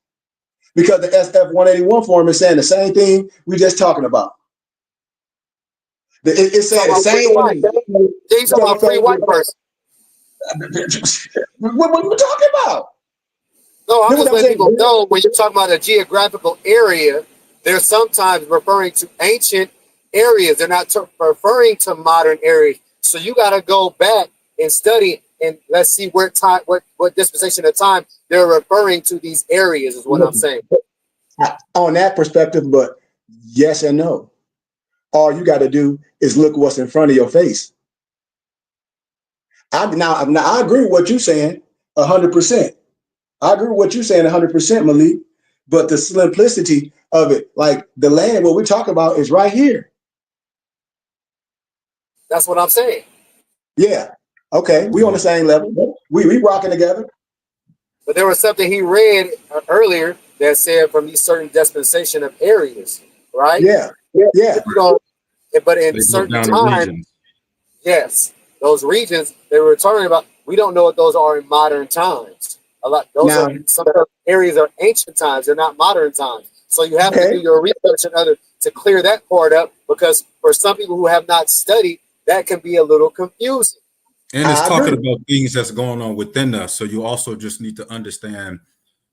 Because the SF-181 form is saying the same thing we just talking about. It's saying the same thing. He's talking about free white person. What are you talking about? No, I'm just letting people know when you're talking about a geographical area, they're sometimes referring to ancient areas. They're not referring to modern areas. So you got to go back and study and let's see what dispensation of time they're referring to these areas is what I'm saying. On that perspective, but yes and no. All you got to do is look what's in front of your face. I agree with what you're saying 100%. I agree with what you're saying 100%, Malik. But the simplicity of it, like the land, what we talk about is right here. That's what I'm saying. Yeah. Okay. We on the same level. We rocking together. But there was something he read earlier that said from these certain dispensation of areas, right? Yeah. But in certain times, yes, those regions they were talking about, we don't know what those are in modern times. A lot. Those Now, are some of the areas are ancient times. They're not modern times. So you have to do your research in order to clear that part up, because for some people who have not studied, that can be a little confusing. And it's I talking agree. about things that's going on within us. So you also just need to understand,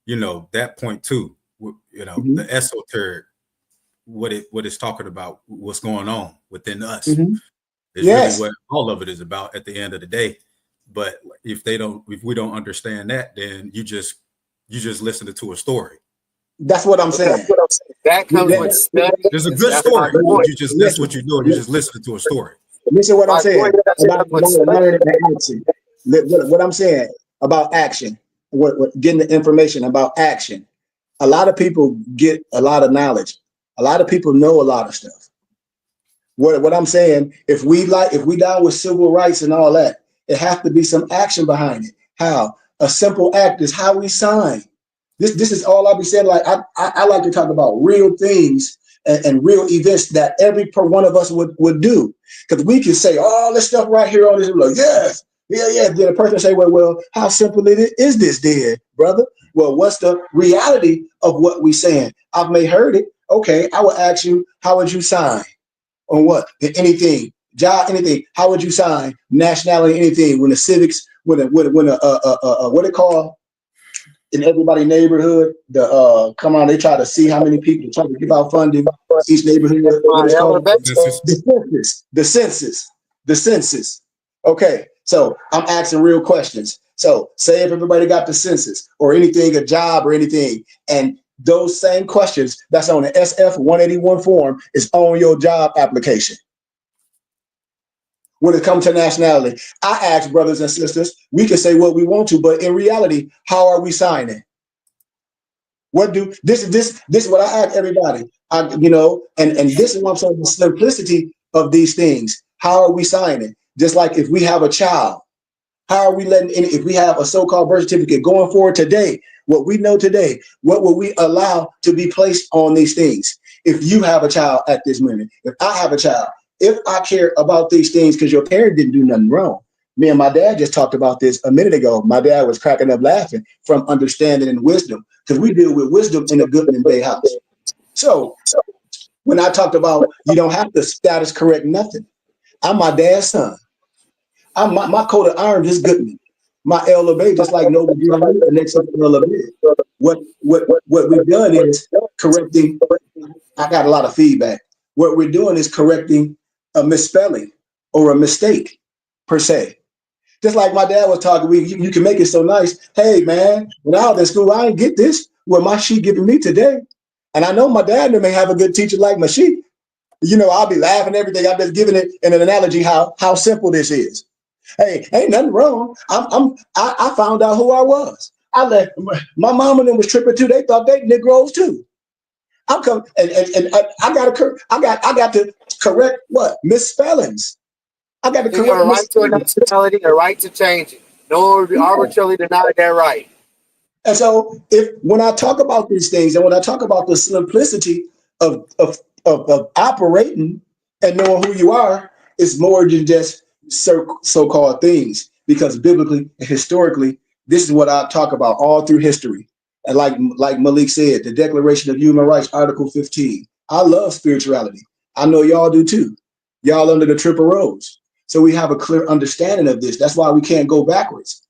that point too. Mhm. The esoteric, what it's talking about, what's going on within us Mhm. is really Yes, what all of it is about at the end of the day. But if we don't understand that, then you just listen to a story. that's what I'm But that's saying. what I'm saying. That comes with study. There's a good That's my story, but point. that's what Listen, you do. You just listen to a story. listen what I'm My point saying is that about comes with learning study. and action. What I'm saying about action, what getting the information about action. A lot of people get a lot of knowledge. A lot of people know a lot of stuff. What I'm saying, if we down with civil rights and all that, it has to be some action behind it. How? A simple act is how we sign. This is all I'll be saying. Like I like to talk about real things and real events that every per one of us would do. Because we can say all this stuff right here on this, like, yes, yeah. Then a person say, well, how simple is this, then, brother? Well, what's the reality of what we saying? I've may heard it. Okay, I will ask you, how would you sign on what? Anything, job, anything. How would you sign nationality, anything? When the civics, when what it called in everybody neighborhood, come on, they try to see how many people try to give out funding each neighborhood. What My it's called? elevation. The census. Okay, so I'm asking real questions. So say if everybody got the census or anything, a job or anything, and those same questions that's on the SF 181 form is on your job application. When it comes to nationality, I ask brothers and sisters, we can say what we want to, but in reality, how are we signing? This is what I ask everybody. And this is what I'm saying, the simplicity of these things. How are we signing? Just like if we have a child, how are we letting in, if we have a so-called birth certificate going forward today, what we know today, what will we allow to be placed on these things? If you have a child at this minute, if I have a child, if I care about these things because your parent didn't do nothing wrong. Me and my dad just talked about this a minute ago. My dad was cracking up laughing from understanding and wisdom, because we deal with wisdom in the Goodman Bay house. So when I talked about you don't have to status correct nothing, I'm my dad's son. My coat of arms is Goodman. My elevate just like Noble Drew the next elevate. What we've done is correcting. I got a lot of feedback. What we're doing is correcting a misspelling or a mistake per se. Just like my dad was talking, you can make it so nice. Hey man, when I was in school, I didn't get this. What my sheet giving me today, and I know my dad may have a good teacher like my sheet. I'll be laughing everything. I'm just giving it in an analogy how simple this is. Hey, ain't nothing wrong. I found out who I was. I let my mom and them was tripping too. They thought they Negroes too. I'm coming and I got to correct what misspellings. I got to You have correct a right to a misspellings. nationality, a right to change it. No one will be arbitrarily denied that right. And so, when I talk about these things, and when I talk about the simplicity of operating and knowing who you are, it's more than just so-called things. Because biblically and historically, this is what I talk about all through history. And like Malik said, the Declaration of Human Rights, Article 15. I love spirituality. I know y'all do too. Y'all under the triple rose. So we have a clear understanding of this. That's why we can't go backwards.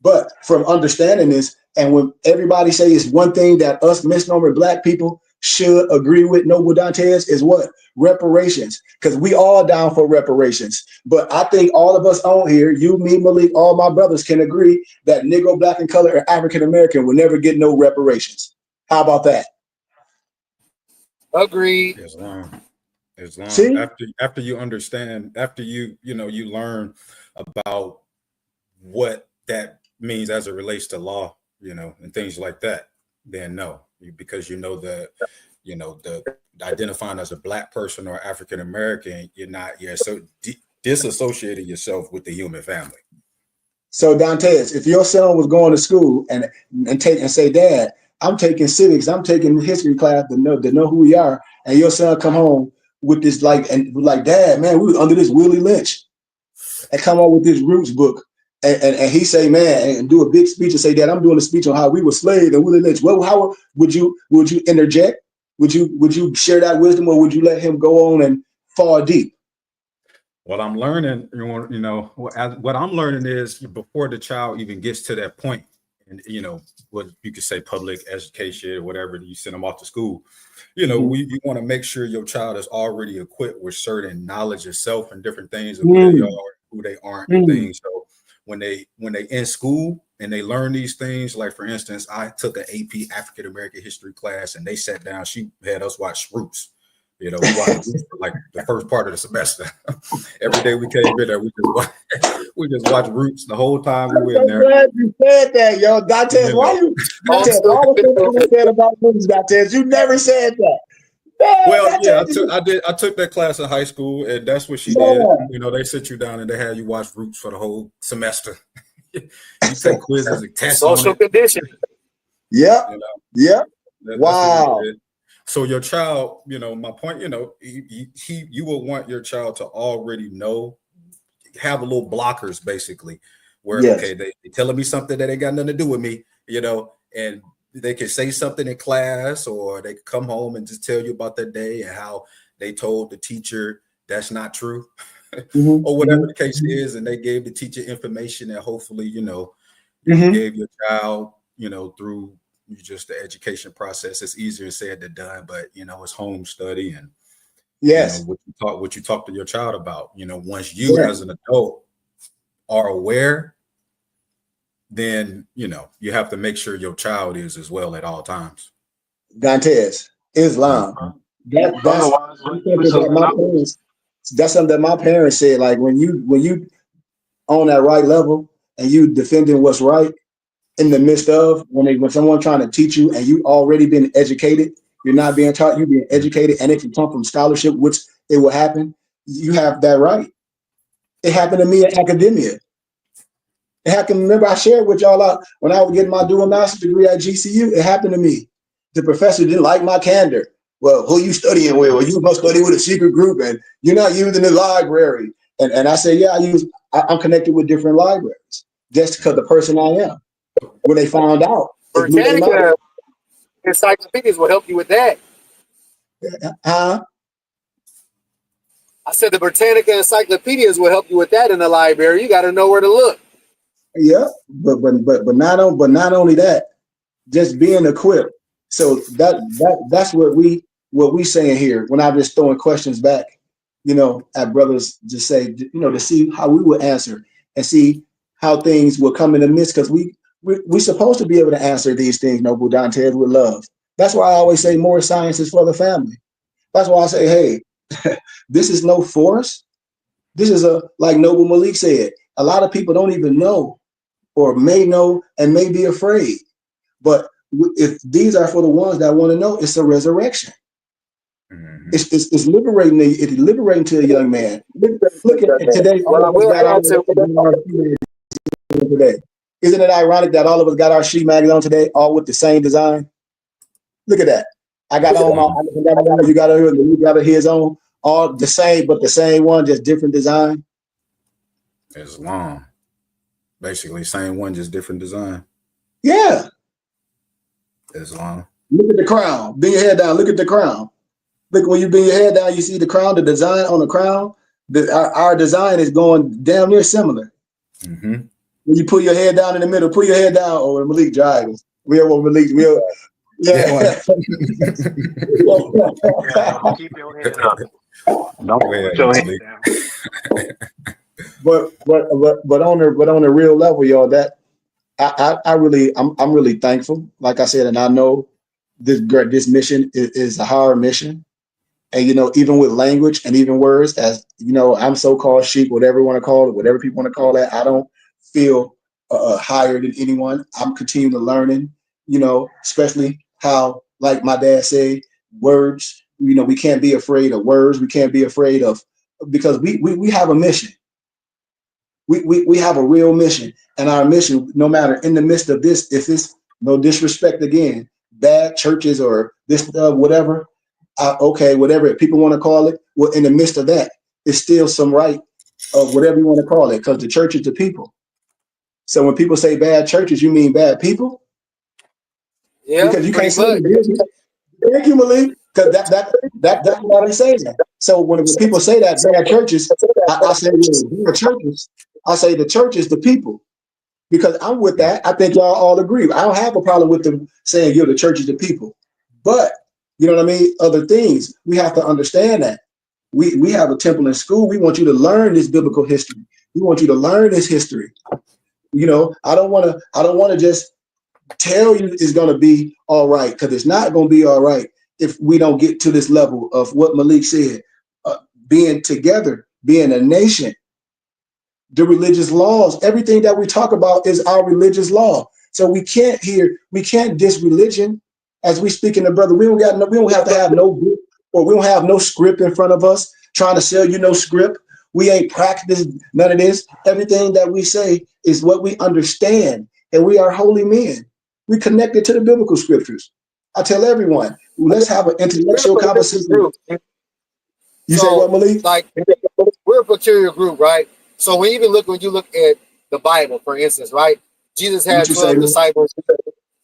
But from understanding this, and when everybody say it's one thing that us misnomer black people should agree with, Noble Dantes, is what? Reparations. Because we all down for reparations. But I think all of us on here, you, me, Malik, all my brothers can agree that Negro, black, and color, or African American will never get no reparations. How about that? Agreed. As long See? after you understand, after you learn about what that means as it relates to law, and things like that, then no, because the identifying as a black person or African American, you're so disassociating yourself with the human family. So Dantes, if your son was going to school and say, Dad, I'm taking civics, I'm taking history class to know who we are, and your son come home with this like Dad, man, we were under this Willie Lynch, and come on with this Roots book, And he say, man, and do a big speech and say, Dad, I'm doing a speech on how we were slaves and we were lynched. Well, how would you interject? Would you share that wisdom, or would you let him go on and fall deep? What I'm learning, what I'm learning is before the child even gets to that point, and what you could say public education or whatever, you send them off to school. You want to make sure your child is already equipped with certain knowledge of self and different things of who they are, who they aren't, and things. So when they in school and they learn these things, like for instance, I took an AP African American history class, and they sat down. She had us watch Roots. We watched Roots for like the first part of the semester. Every day we came in there, we just watched Roots the whole time we were in there. Glad you said that, yo. Dantes, why you? Dantes, all the things you said about Roots, Dantes, you never said that. Man, well, yeah, I took that class in high school, and that's what she did. They sit you down and they have you watch Roots for the whole semester. You take quizzes and tests. Social conditioning. Yeah. Yeah. Wow. So your child, my point, you will want your child to already know, have a little blockers basically, where okay, they telling me something that ain't got nothing to do with me, and they can say something in class, or they can come home and just tell you about their day and how they told the teacher that's not true, or whatever the case is, and they gave the teacher information that hopefully, you gave your child, through just the education process. It's easier said than done, but it's home study and what you talk to your child about. Once you as an adult are aware, then you have to make sure your child is as well at all times. Dantes, Islam. That's something that my parents said. Like when you on that right level and you defending what's right in the midst of when someone trying to teach you and you already been educated, you're not being taught, you're being educated, and it can come from scholarship, which it will happen. You have that right. It happened to me in academia. It happened. Remember, I shared with y'all when I was getting my dual master's degree at GCU. It happened to me. The professor didn't like my candor. Well, who you studying with? Well, you must study with a secret group, and you're not using the library. And I said, yeah, I'm connected with different libraries just because the person I am. When they found out, Britannica encyclopedias will help you with that. Huh? I said the Britannica encyclopedias will help you with that in the library. You got to know where to look. Yeah, but not only that, just being equipped. So that's what we saying here. When I'm just throwing questions back, at brothers, just say, to see how we would answer and see how things will come in the midst, because we're supposed to be able to answer these things, Noble Dantes, with love. That's why I always say more science is for the family. That's why I say, hey, this is no force. This is like Noble Malik said, a lot of people don't even know or may know and may be afraid. But if these are for the ones that want to know, it's a resurrection. Mm-hmm. It's liberating. It's liberating to a young man. Look at today. Today. Isn't it ironic that all of us got our sheet mags on today, all with the same design? Look at that. I got on you got his on, all the same, but the same one, just different design. Islam. Basically, same one, just different design. Yeah. Islam. Look at the crown. Bend your head down. Look at the crown. Look, when you bend your head down, you see the crown, the design on the crown. Our design is going damn near similar. Mm-hmm. When you pull your head down in the middle, pull your head down. Oh, Malik driving. Yeah. Keep your head up. Don't put your head down. But on the real level, y'all, that I'm really thankful. Like I said, and I know this mission is a hard mission. And even with language and even words, as I'm so-called sheep, whatever you want to call it, whatever people want to call that, I don't feel higher than anyone. I'm continuing to learning, especially how, like my dad said, words, we can't be afraid of words. We can't be afraid of, because we have a mission. We have a real mission, and our mission, no matter in the midst of this, if it's no disrespect again, bad churches or this whatever, whatever people want to call it, well, in the midst of that, it's still some right of whatever you want to call it, because the church is the people. So when people say bad churches, you mean bad people? Yeah, Because you can't pretty say much. thank you, Malik, because that's why they say that. So when people say that bad churches, I say bad churches. I say the church is the people, because I'm with that. I think y'all all agree. I don't have a problem with them saying the church is the people, but you know what I mean. Other things we have to understand that we have a temple in school. We want you to learn this biblical history. We want you to learn this history. You know, I don't want to just tell you it's going to be all right, because it's not going to be all right if we don't get to this level of what Malik said, being together, being a nation, the religious laws, everything that we talk about is our religious law. So we can't diss religion as we speak in the brother. We don't have to have no book, or we don't have no script in front of us trying to sell you no script. We ain't practiced none of this. Everything that we say is what we understand, and we are holy men. We connected to the biblical scriptures. I tell everyone, let's have an intellectual conversation. You say what, Malik? Like, we're a peculiar group, right? So when you look at the Bible, for instance, right? Jesus had 12 disciples.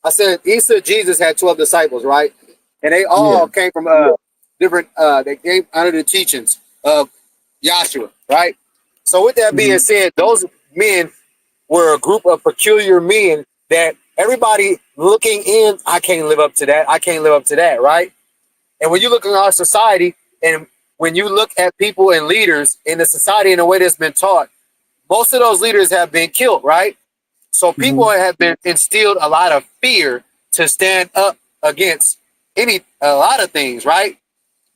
I said Jesus had 12 disciples, right? And they all came from different. They came under the teachings of Yahshua, right? So with that being said, those men were a group of peculiar men that everybody looking in, I can't live up to that. I can't live up to that, right? And when you look at our society, and when you look at people and leaders in the society in a way that's been taught, most of those leaders have been killed, right? So people have been instilled a lot of fear to stand up against a lot of things, right?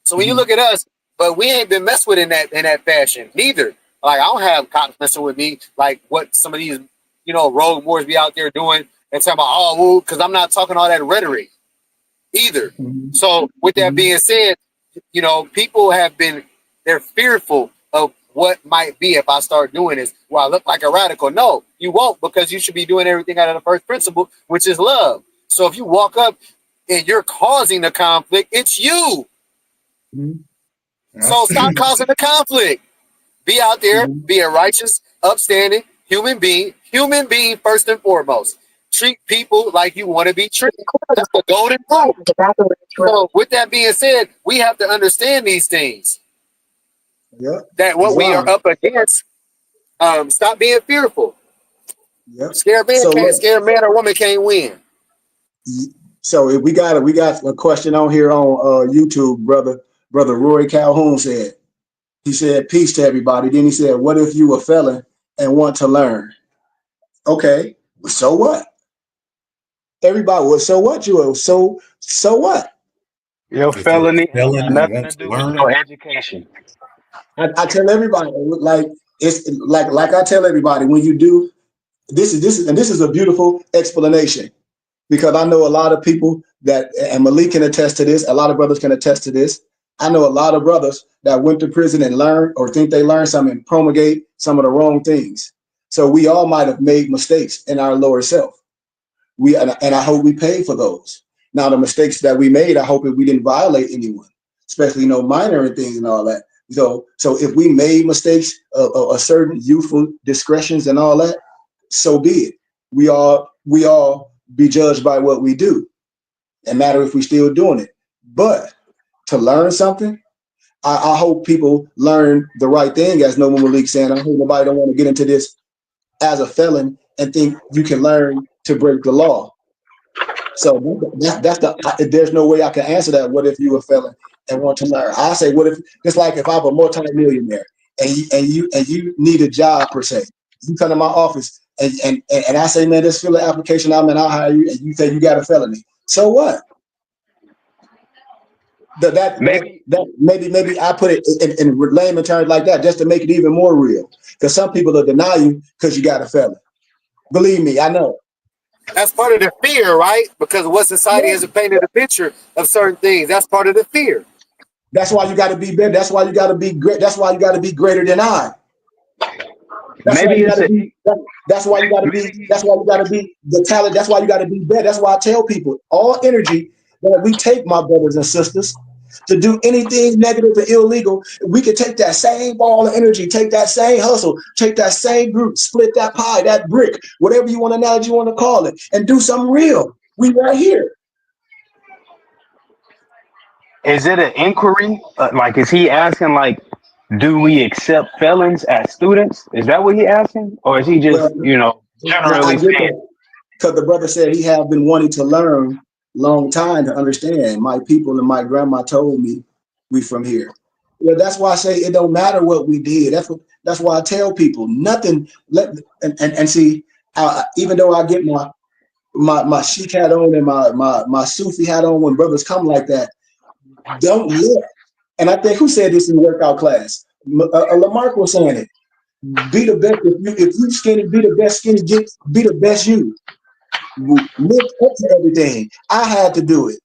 So when you look at us, but we ain't been messed with in that fashion, neither. Like, I don't have cops messing with me like what some of these, rogue wars be out there doing and talking about, because I'm not talking all that rhetoric either. So with that being said, people they're fearful of what might be if I start doing this. Well, I look like a radical. No, you won't, because you should be doing everything out of the first principle, which is love. So if you walk up and you're causing the conflict, it's you. So stop causing the conflict. Be out there, be a righteous, upstanding human being first and foremost. Treat people like you want to be treated. That's the golden rule. So with that being said, we have to understand these things. That what we are up against, stop being fearful. Scared man or woman can't win. So we got a question on here on YouTube, brother Roy Calhoun said. He said, peace to everybody. Then he said, what if you a felon and want to learn? Okay, so what? Everybody, well, so what? So what? Your felony ain't got nothing to do with learn. your education. I tell everybody, like it's like I tell everybody, when you do this is a beautiful explanation, because I know a lot of people that, and Malik can attest to this, a lot of brothers can attest to this. I know a lot of brothers that went to prison and learned, or think they learned something, and promulgate some of the wrong things. So we all might have made mistakes in our lower self. And I hope we pay for those. Now, the mistakes that we made, I hope that we didn't violate anyone, especially minor and things and all that. So if we made mistakes of certain youthful discretions and all that, so be it. We all be judged by what we do, and matter if we're still doing it. But to learn something, I hope people learn the right thing, as Noble Malik saying. I hope nobody don't want to get into this as a felon and think you can learn to break the law. So there's no way I can answer that. What if you a felon and want to learn? I say, what if, just like if I'm a multi-millionaire and you need a job per se, you come to my office and I say, man, just fill an application out, and I'll hire you, and you say you got a felony. So what? Maybe I put it in layman terms like that, just to make it even more real. Because some people will deny you because you got a felony. Believe me, I know. That's part of the fear, right? Because what society has painted a picture of certain things. That's part of the fear. That's why you got to be better. That's why you got to be great. That's why you got to be greater than I. That's why you got to be. That's why you got to be. That's why you got to be the talent. That's why you got to be better. That's why I tell people, all energy that we take, my brothers and sisters, to do anything negative or illegal, we could take that same ball of energy, take that same hustle, take that same group, split that pie, that brick, whatever you want to analogy you want to call it, and do something real. We right here. Is it an inquiry? Like, is he asking, like, do we accept felons as students? Is that what he asking? Or is he just, Well, now I generally get saying, that because the brother said he have been wanting to learn long time to understand. My people and my grandma told me we from here. Well, that's why I say it don't matter what we did. That's why I tell people nothing. And see, even though I get my sheik hat on and my Sufi hat on when brothers come like that, don't look. And I think who said this in the workout class? Lamarck was saying it. Be the best. If you skinny, be the best skinny. Be the best you. Live up to everything. I had to do it.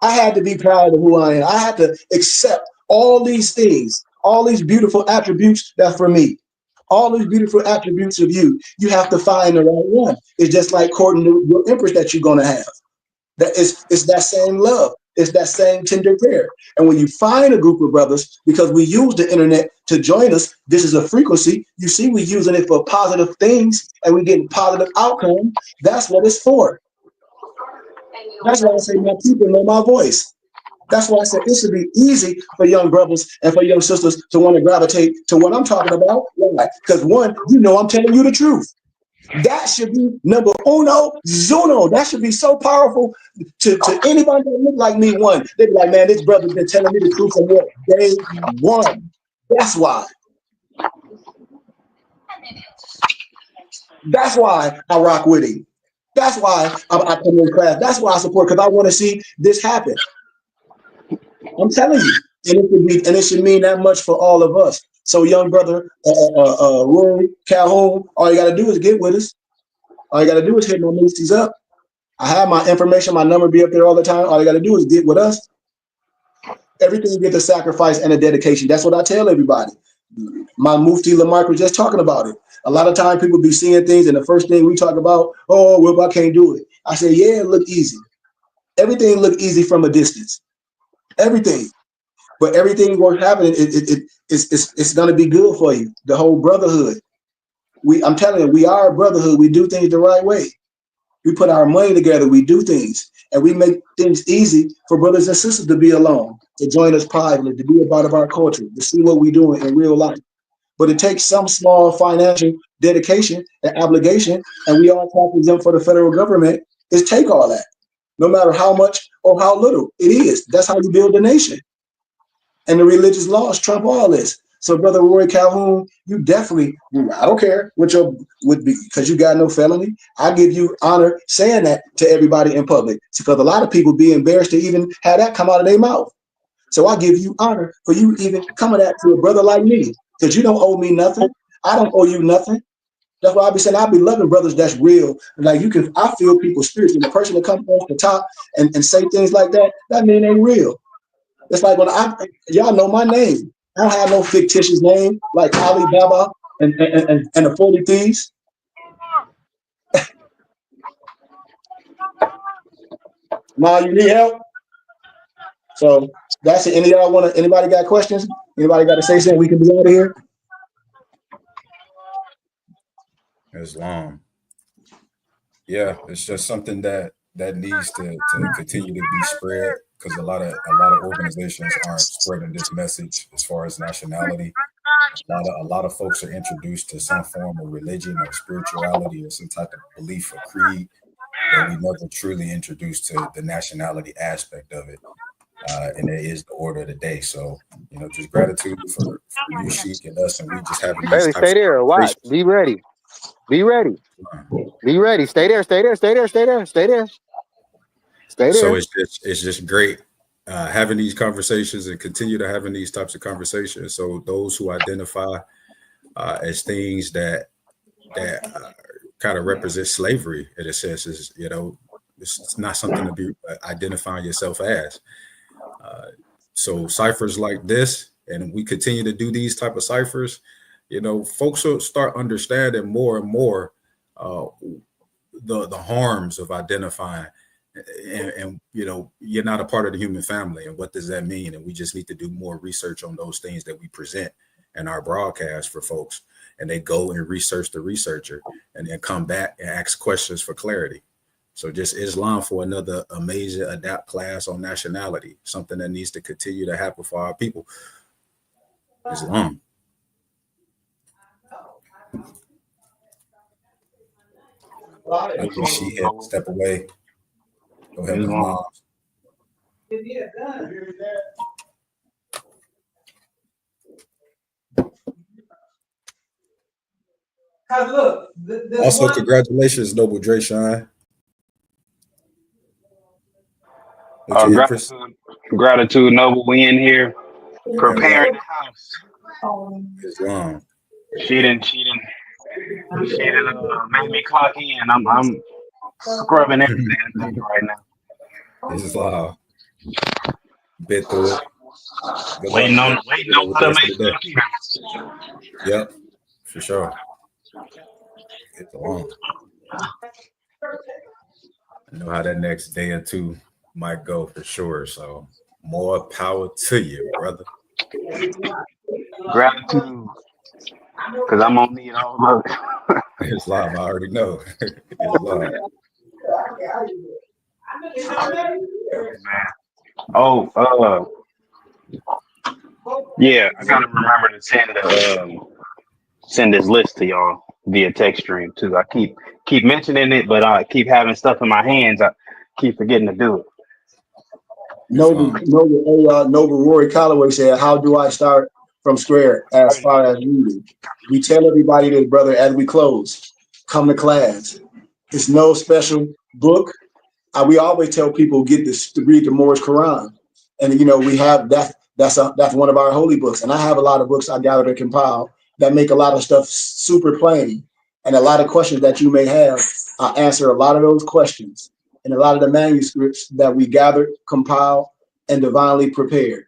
I had to be proud of who I am. I had to accept all these things, all these beautiful attributes that's for me. All these beautiful attributes of you. You have to find the right one. It's just like courting your empress that you're gonna have. It's that same love. It's that same tender prayer. And when you find a group of brothers, because we use the internet to join us, this is a frequency. You see, we're using it for positive things and we're getting positive outcome. That's what it's for. That's why I say my people know my voice. That's why I said it should be easy for young brothers and for young sisters to want to gravitate to what I'm talking about. Why? Because one, I'm telling you the truth. That should be number uno, zuno. That should be so powerful to anybody that look like me. One, they be like, man, this brother's been telling me the truth from what day one. That's why. That's why I rock with him. That's why I come in class. That's why I support, because I want to see this happen. I'm telling you. And it should mean that much for all of us. So, young brother, Rory, Calhoun, all you got to do is get with us. All you got to do is hit my moosties up. I have my information, my number be up there all the time. All you got to do is get with us. Everything gets a sacrifice and a dedication. That's what I tell everybody. My Mufti Lamarck was just talking about it. A lot of time people be seeing things, and the first thing we talk about, oh, well, I can't do it. I say, yeah, it look easy. Everything look easy from a distance. Everything. But everything worth happening, it's going to be good for you. The whole brotherhood. I'm telling you, we are a brotherhood. We do things the right way. We put our money together. We do things. And we make things easy for brothers and sisters to be alone, to join us privately, to be a part of our culture, to see what we're doing in real life. But it takes some small financial dedication and obligation, and we all tax them for the federal government, is take all that, no matter how much or how little it is. That's how you build a nation. And the religious laws trump all this. So, Brother Roy Calhoun, you definitely, I don't care because you got no felony. I give you honor saying that to everybody in public, because a lot of people be embarrassed to even have that come out of their mouth. So I give you honor for you even coming at to a brother like me, because you don't owe me nothing. I don't owe you nothing. That's why I be saying I be loving brothers that's real. Like I feel people's spirits. And the person that comes off the top and say things like that, that mean they real. It's like when y'all know my name. I don't have no fictitious name like Ali Baba and the 40 Thieves. Ma, you need help? So that's it. Anybody got questions? Anybody got to say something? We can be out of here. Islam. Yeah, it's just something that needs to continue to be spread, because a lot of organizations aren't spreading this message as far as nationality. A lot of folks are introduced to some form of religion or spirituality or some type of belief or creed, but we never truly introduced to the nationality aspect of it. And it is the order of the day. So, just gratitude for you, Sheik, and us, and we just having these Bailey, types stay of there. Watch. conversations. Be ready. Be ready. Be ready. Stay there. Stay there. Stay there. Stay there. Stay there. Stay So there. it's just great having these conversations and continue to having these types of conversations. So those who identify as things that kind of represent slavery, in a sense, is it's not something to be identifying yourself as. So ciphers like this, and we continue to do these type of ciphers, folks will start understanding more and more the harms of identifying and you know, you're not a part of the human family. And what does that mean? And we just need to do more research on those things that we present in our broadcast for folks. And they go and research the researcher and then come back and ask questions for clarity. So just Islam for another amazing Adapt class on nationality, something that needs to continue to happen for our people. Islam. She had to step away. Go ahead, Miss Mom. Look, also, congratulations, Noble Dre Shine. Gratitude, Noble. We in here preparing the house. Islam. She didn't made me clock in. I'm scrubbing everything right now. Islam. Bit through it. Waiting on the Yep, for sure. It's long. I know how that next day or two might go for sure. So more power to you, brother. Gratitude. Because I'm gonna need all of it. Islam, I already know. Islam. Oh, yeah, I gotta remember to send this list to y'all via text stream too. I keep mentioning it, but I keep having stuff in my hands. I keep forgetting to do it. Noble Rory Calloway said, "How do I start from square as far as reading?" We tell everybody this, brother, as we close, come to class. It's no special book. We always tell people get this to read the Moorish Quran, and you know we have that. That's one of our holy books, and I have a lot of books I gathered and compiled that make a lot of stuff super plain, and a lot of questions that you may have. I answer a lot of those questions in a lot of the manuscripts that we gathered, compiled, and divinely prepared.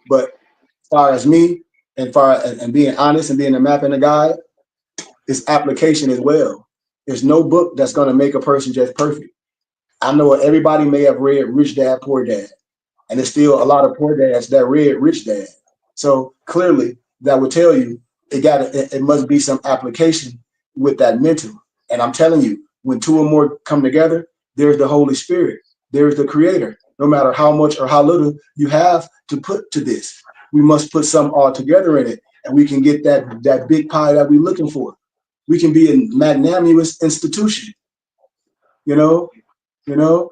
But as far as me, and being honest and being a map and a guide, it's application as well. There's no book that's going to make a person just perfect. I know everybody may have read Rich Dad, Poor Dad, and there's still a lot of poor dads that read Rich Dad. So clearly, that would tell you it must be some application with that mental. And I'm telling you, when two or more come together, there's the Holy Spirit, there's the Creator. No matter how much or how little you have to put to this, we must put some all together in it, and we can get that big pie that we're looking for. We can be a magnanimous institution. You know. You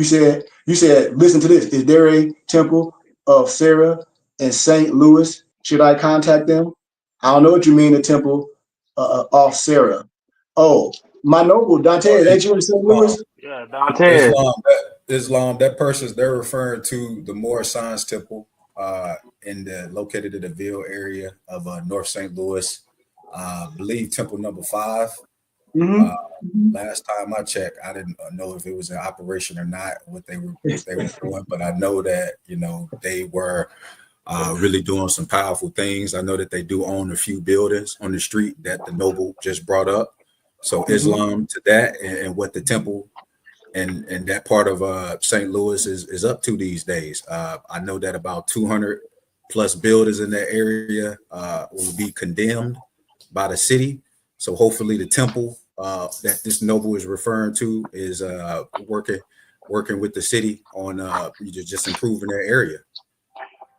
said, listen to this. Is there a temple of Sarah in St. Louis? Should I contact them? I don't know what you mean, a temple of Sarah. Oh, my noble Dante, ain't you in St. Louis? Yeah, Dante. Islam, that person's, they're referring to the Moorish Science Temple located in the Ville area of North St. Louis. I believe temple number 5. Last time I checked, I didn't know if it was in operation or not, what they were doing, but I know that, you know, they were really doing some powerful things. I know that they do own a few buildings on the street that the noble just brought up. So Islam to that and what the temple and that part of St. Louis is up to these days. I know that about 200 plus buildings in that area will be condemned by the city. So hopefully the temple that this noble is referring to is working with the city on just improving their area.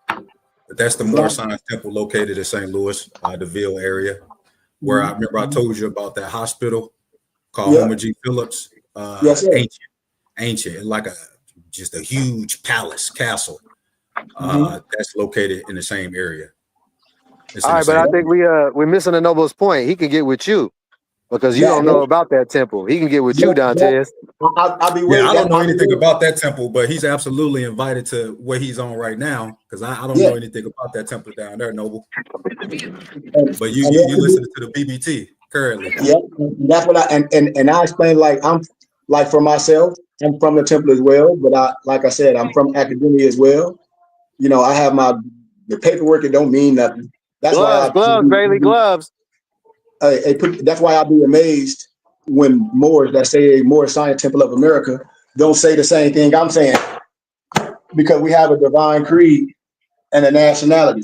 But that's the Moorish Science Temple located in St. Louis, the Ville area, where I remember I told you about that hospital called Homer G. Phillips. Yes, sir. Ancient, like just a huge palace castle that's located in the same area. All right, but I think we're missing the noble's point. He can get with you because you don't know about that temple. He can get with you, Dantes. I'll be I don't know anything about that temple, but he's absolutely invited to where he's on right now because I don't know anything about that temple down there, Noble. But you listen to the BBT currently. Yeah, that's what and I explained, like, I'm like, for myself, I'm from the temple as well, but like I said, I'm from academia as well. You know, I have the paperwork. It don't mean nothing. That's gloves, Bailey, gloves. That's why I'll be amazed when Moors that say Moorish Science Temple of America don't say the same thing I'm saying, because we have a divine creed and a nationality,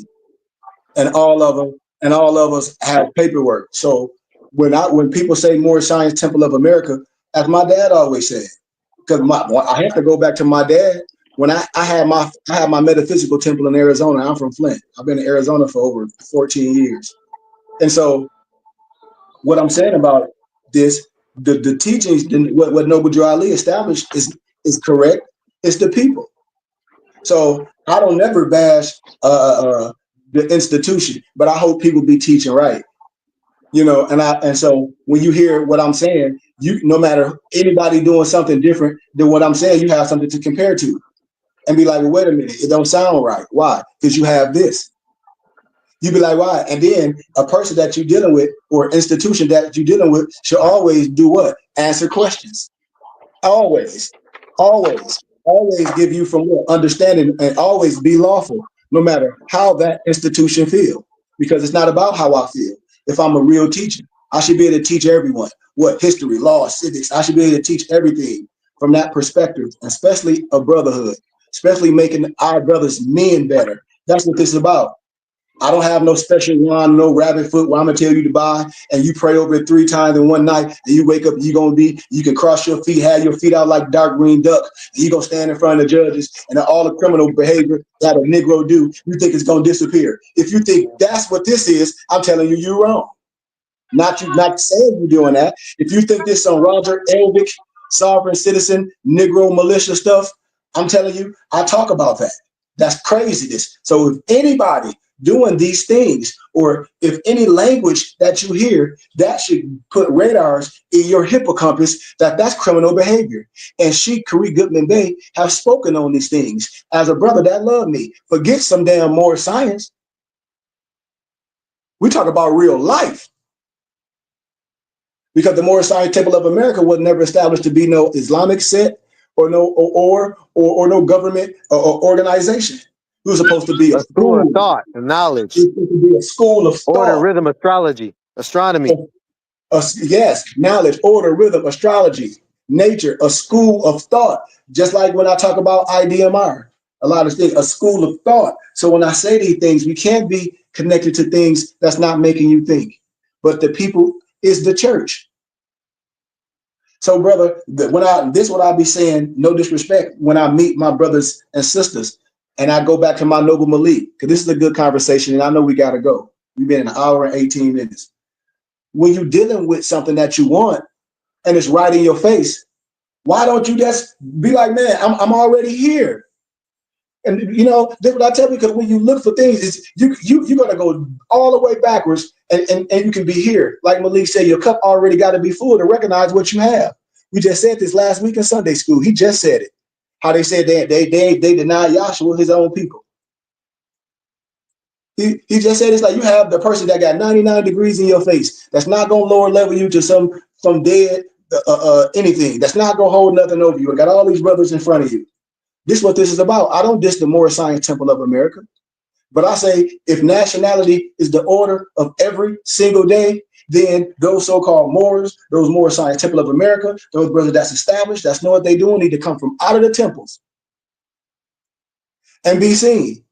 and all of us have paperwork. So when people say Moorish Science Temple of America, as my dad always said, because I have to go back to my dad. When I had my metaphysical temple in Arizona. I'm from Flint. I've been in Arizona for over 14 years. And so what I'm saying about this, the teachings, what Noble Drew Ali established is correct. It's the people. So I don't never bash the institution, but I hope people be teaching right. And so when you hear what I'm saying, no matter anybody doing something different than what I'm saying, you have something to compare to and be like, well, wait a minute, it don't sound right. Why? Because you have this. You be like, why? And then a person that you're dealing with or institution that you're dealing with should always do what? Answer questions. Always, always, always give you from what? Understanding, and always be lawful, no matter how that institution feel. Because it's not about how I feel. If I'm a real teacher, I should be able to teach everyone what history, law, civics. I should be able to teach everything from that perspective, especially a brotherhood, especially making our brothers men better. That's what this is about. I don't have no special wand, no rabbit foot where I'm gonna tell you to buy, and you pray over it 3 times in one night, and you wake up, you can cross your feet, have your feet out like dark green duck, and you gonna stand in front of the judges, and all the criminal behavior that a Negro do, you think it's gonna disappear. If you think that's what this is, I'm telling you, you're wrong. Not saying you're doing that. If you think this some Roger Elvick, sovereign citizen, Negro militia stuff, I'm telling you, I talk about that. That's craziness. So if anybody doing these things, or if any language that you hear, that should put radars in your hippocampus that's criminal behavior. And she, Kari Goodman Bay, have spoken on these things as a brother that loved me. Forget some damn more science. We talk about real life. Because the Moorish Science Temple of America was never established to be no Islamic sect or no government or organization. It was supposed to be a school of school. thought and knowledge. It was supposed to be a school of Order, thought. rhythm, astrology, astronomy. Yes, knowledge, order, rhythm, astrology, nature, a school of thought. Just like when I talk about IDMR, a lot of things, a school of thought. So when I say these things, we can't be connected to things that's not making you think. But the people is the church. So, brother, what I'll be saying, no disrespect, when I meet my brothers and sisters, and I go back to my Noble Malik, because this is a good conversation, and I know we got to go. We've been an hour and 18 minutes. When you're dealing with something that you want, and it's right in your face, why don't you just be like, man, I'm already here? And that's what I tell you, because when you look for things, you're gonna go all the way backwards, and you can be here. Like Malik said, your cup already got to be full to recognize what you have. We just said this last week in Sunday school. He just said it. How they said they deny Yahshua, his own people. He just said it's like you have the person that got 99 degrees in your face. That's not gonna lower level you to some dead anything. That's not gonna hold nothing over you. And got all these brothers in front of you. This is what this is about. I don't diss the Moorish Science Temple of America, but I say if nationality is the order of every single day, then those so-called Moors, those Moorish Science Temple of America, those brothers that's established, that's know what they doing, need to come from out of the temples and be seen.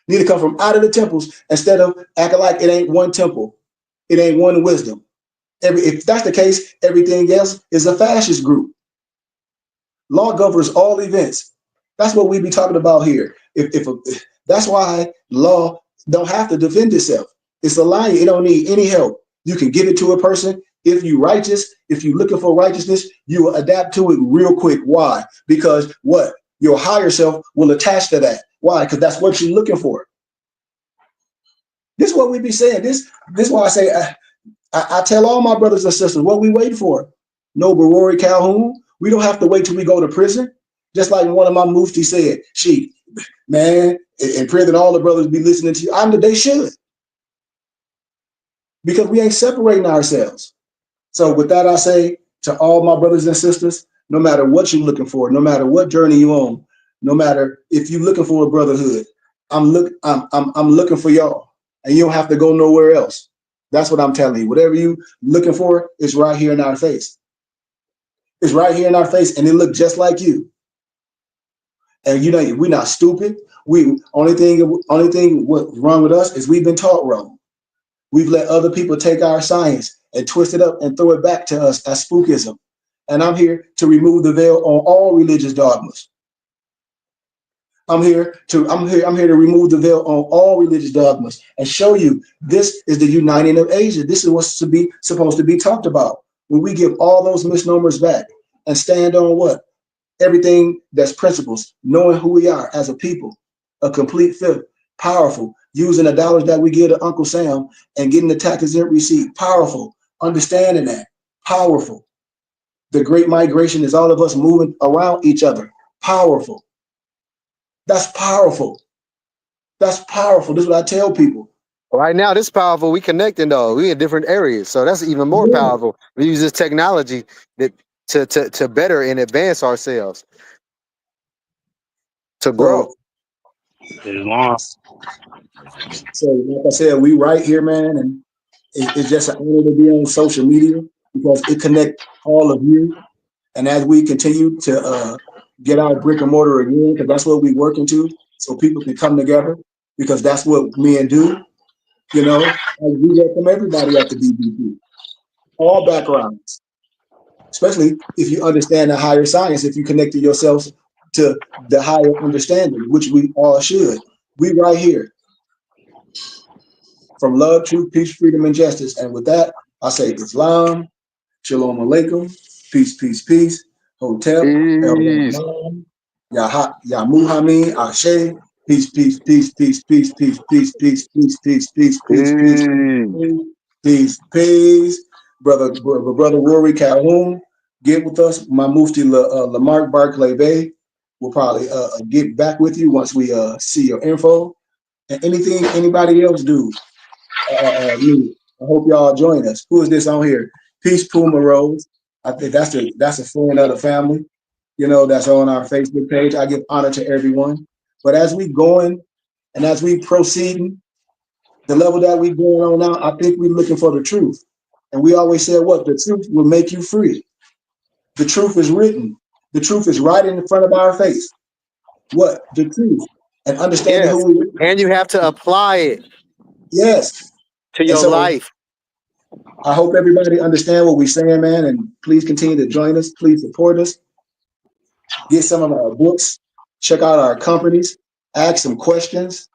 Need to come from out of the temples instead of acting like it ain't one temple, it ain't one wisdom. If that's the case, everything else is a fascist group. Law governs all events. That's what we be talking about here. That's why law don't have to defend itself. It's a lie. It don't need any help. You can give it to a person. If you righteous, if you're looking for righteousness, you will adapt to it real quick. Why? Because what? Your higher self will attach to that. Why? Because that's what you're looking for. This is what we be saying. This is why I say I tell all my brothers and sisters what we wait for. Noble Rory Calhoun. We don't have to wait till we go to prison. Just like one of my mufti said, man, in prison, all the brothers be listening to you. They should. Because we ain't separating ourselves. So with that, I say to all my brothers and sisters, no matter what you're looking for, no matter what journey you're on, no matter if you're looking for a brotherhood, I'm looking for y'all. And you don't have to go nowhere else. That's what I'm telling you. Whatever you looking for is right here in our face. It's right here in our face, and it look just like you. And you know, we're not stupid. We only thing what's wrong with us is we've been taught wrong. We've let other people take our science and twist it up and throw it back to us as spookism. And I'm here to remove the veil on all religious dogmas. I'm here to remove the veil on all religious dogmas and show you this is the uniting of Asia. This is what's supposed to be talked about. When we give all those misnomers back and stand on what? Everything that's principles, knowing who we are as a people, a complete fifth, powerful, using the dollars that we give to Uncle Sam and getting the tax exempt receipt, powerful, understanding that, powerful. The Great Migration is all of us moving around each other, powerful. That's powerful. That's powerful. This is what I tell people. Right now, this powerful. We connecting though. We in different areas, so that's even more Yeah. powerful. We use this technology that to better and advance ourselves, to grow. Islam. So like I said, we right here, man, and it's just an honor to be on social media because it connects all of you. And as we continue to get our brick and mortar again, because that's what we're working to, so people can come together, because that's what men do. You know, and we welcome everybody at the BBP, all backgrounds, especially if you understand the higher science, if you connected yourselves to the higher understanding, which we all should. We right here from love, truth, peace, freedom, and justice. And with that, I say Islam, Shalom Alaikum, peace, peace, peace, Hotep, El Peace. Rahman, Ya Muhammad, Ashe, peace, peace, peace, peace, peace, peace, peace, peace, peace, peace, peace, peace, peace, peace, peace. Brother Rory Calhoun, get with us. My Mufti Lamarck Barclay Bay will probably get back with you once we see your info. And anything anybody else do, me. I hope y'all join us. Who is this on here? Peace Puma Rose. I think that's a friend of the family, you know, that's on our Facebook page. I give honor to everyone. But as we going and as we proceeding, the level that we going on now, I think we're looking for the truth. And we always say what? The truth will make you free. The truth is written. The truth is right in front of our face. What? The truth. And understanding Yes, who we are. and you have to apply it Yes. to And your so life. I hope everybody understand what we're saying, man, and please continue to join us. Please support us. Get some of our books. Check out our companies. Ask some questions.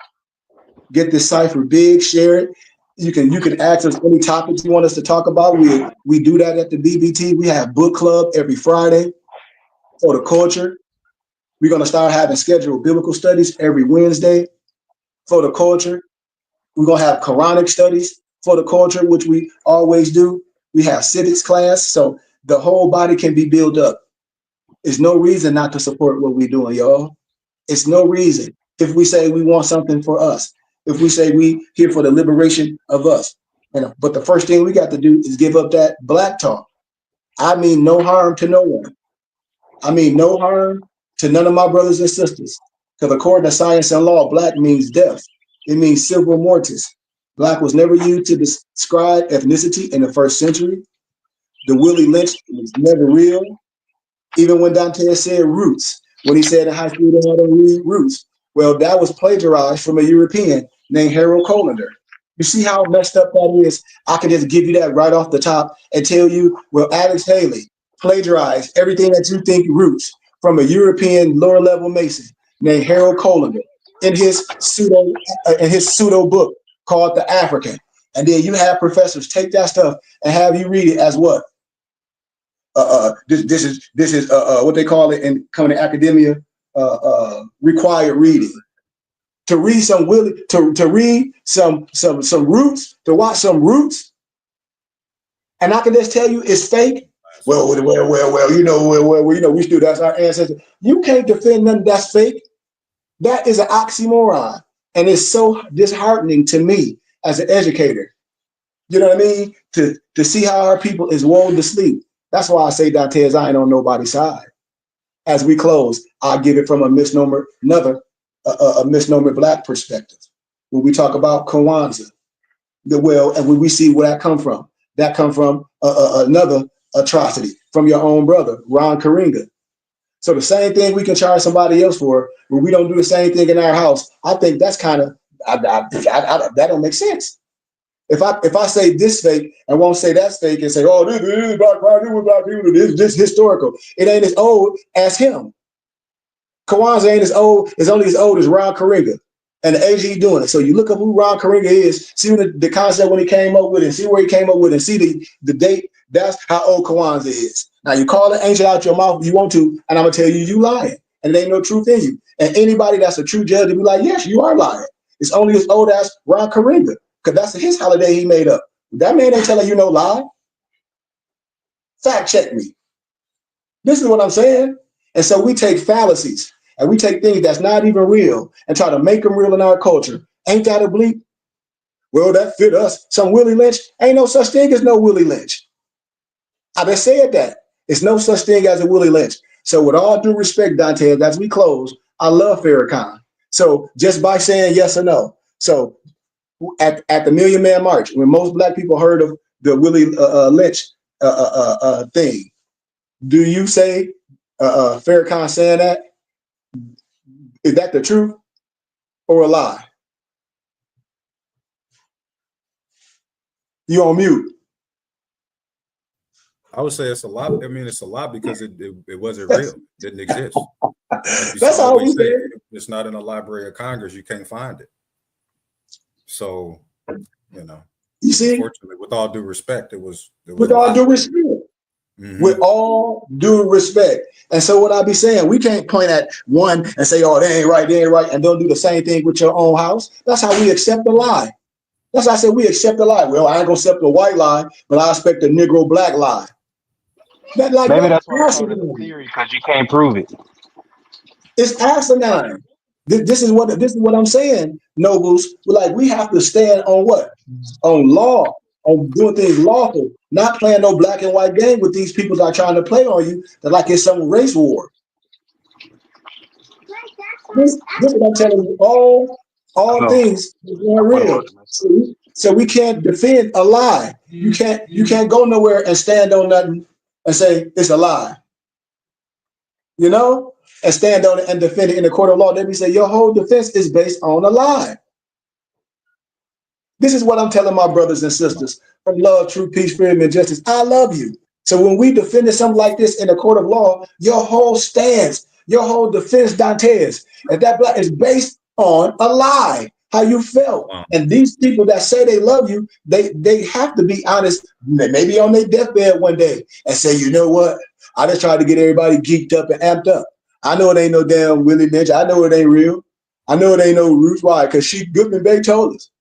Get this cipher big. Share it. You can ask us any topics you want us to talk about. We do that at the BBT. We have book club every Friday for the culture. We're gonna start having scheduled biblical studies every Wednesday for the culture. We're gonna have Quranic studies for the culture, which we always do. We have civics class, so the whole body can be built up. There's no reason not to support what we're doing, y'all. It's no reason. If we say we want something for us, if we say we here for the liberation of us, but the first thing we got to do is give up that black talk. I mean no harm to no one. I mean no harm to none of my brothers and sisters. Because according to science and law, black means death. It means silver mortis. Black was never used to describe ethnicity in the first century. The Willie Lynch was never real. Even when Dante said roots, when he said in high school they had to read roots, well, that was plagiarized from a European named Harold Colander. You see how messed up that is? I can just give you that right off the top and tell you, well, Alex Haley plagiarized everything that you think roots from a European lower level Mason named Harold Colander in his pseudo book called The African. And then you have professors take that stuff and have you read it as what? This is what they call it in coming to academia, required reading. To read some to read some roots, to watch some roots, and I can just tell you it's fake. Well, you know, we still, that's our ancestors. You can't defend nothing that's fake. That is an oxymoron, and it's so disheartening to me as an educator. You know what I mean? To see how our people is lulled to sleep. That's why I say, Dantes, I ain't on nobody's side. As we close, I'll give it from a misnomer, a misnomer black perspective. When we talk about Kwanzaa, and when we see where that come from, another atrocity. from your own brother, Ron Karinga. So the same thing we can charge somebody else for, when we don't do the same thing in our house, I think that's kind of that don't make sense. If I say this fake and won't say that's fake and say, oh, this is black people, this historical, it ain't as old as him. Kwanzaa ain't as old, it's only as old as Ron Karinga. And the age he doing it. So you look up who Ron Karinga is, see the concept when he came up with it, see where he came up with it, and see the date. That's how old Kwanzaa is. Now you call it ancient out your mouth if you want to, and I'm gonna tell you lying. And there ain't no truth in you. And anybody that's a true judge will be like, yes, you are lying. It's only as old as Ron Karinga, because that's his holiday he made up. That man ain't telling you no lie. Fact check me. This is what I'm saying. And so we take fallacies and we take things that's not even real and try to make them real in our culture. Ain't that a bleep? Well, that fit us. Some Willie Lynch. Ain't no such thing as no Willie Lynch. I just said that. It's no such thing as a Willie Lynch. So with all due respect, Dante, as we close, I love Farrakhan. So just by saying yes or no. So at the Million Man March, when most black people heard of the Willie Lynch thing, do you say Farrakhan saying that? Is that the truth or a lie? You on mute. I would say it's a lot. I mean, it's a lot because it wasn't real. It didn't exist. Like That's all we say. It's not in the Library of Congress. You can't find it. So, you see, unfortunately, with all due respect, it was with all due respect. Mm-hmm. With all due respect. And so what I be saying, we can't point at one and say, oh, they ain't right, and don't do the same thing with your own house. That's how we accept the lie. That's how I said we accept the lie. Well, I ain't gonna accept the white lie, but I expect the Negro black lie. Maybe that's why it's a theory, because you can't prove it. It's asinine. This is what I'm saying, nobles. We have to stand on what? On law, on doing things lawful, not playing no black and white game with these people that are trying to play on you. That like it's some race war. This is what I'm telling you. All things are real. So we can't defend a lie. You can't go nowhere and stand on nothing and say it's a lie. And stand on it and defend it in the court of law. Then we say your whole defense is based on a lie. This is what I'm telling my brothers and sisters from love, truth, peace, freedom, and justice. I love you. So when we defend something like this in the court of law, your whole stance, your whole defense, Dantes, and that black is based on a lie. How you felt. Wow. And these people that say they love you, they have to be honest, maybe on their deathbed one day, and say, you know what? I just tried to get everybody geeked up and amped up. I know it ain't no damn Willie Lynch. I know it ain't real. I know it ain't no Ruth. Why? Because Goodman Bay told us.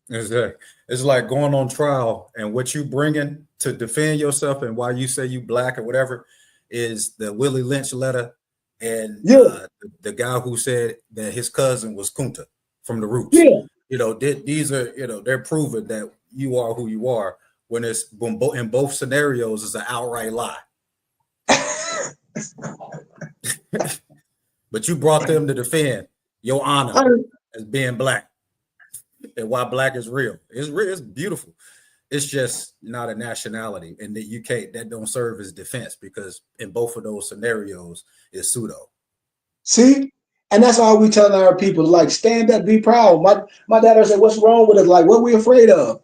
It's like going on trial, and what you bringing to defend yourself and why you say you black or whatever is the Willie Lynch letter and the guy who said that his cousin was Kunta from the Roots. Yeah. These are, they're proving that you are who you are when it's in both scenarios is an outright lie. But you brought them to defend your honor as being black and why black is real. It's real. It's beautiful. It's just not a nationality, and that don't serve as defense because in both of those scenarios it's pseudo. See, and that's all we telling our people: stand up, be proud. My dad said, "What's wrong with us? What we afraid of?"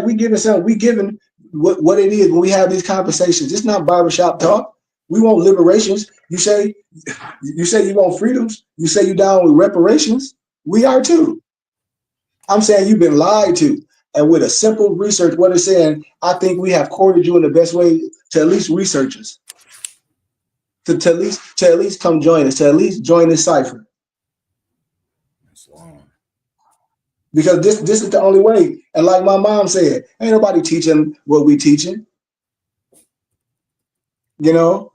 We giving what it is when we have these conversations. It's not barbershop talk. We want liberations. You say you want freedoms. You say you down with reparations. We are too. I'm saying you've been lied to. And with a simple research, what it's saying, I think we have courted you in the best way to at least research us. To at least come join us, to at least join this cipher. That's long. Because this is the only way. And like my mom said, ain't nobody teaching what we teaching. On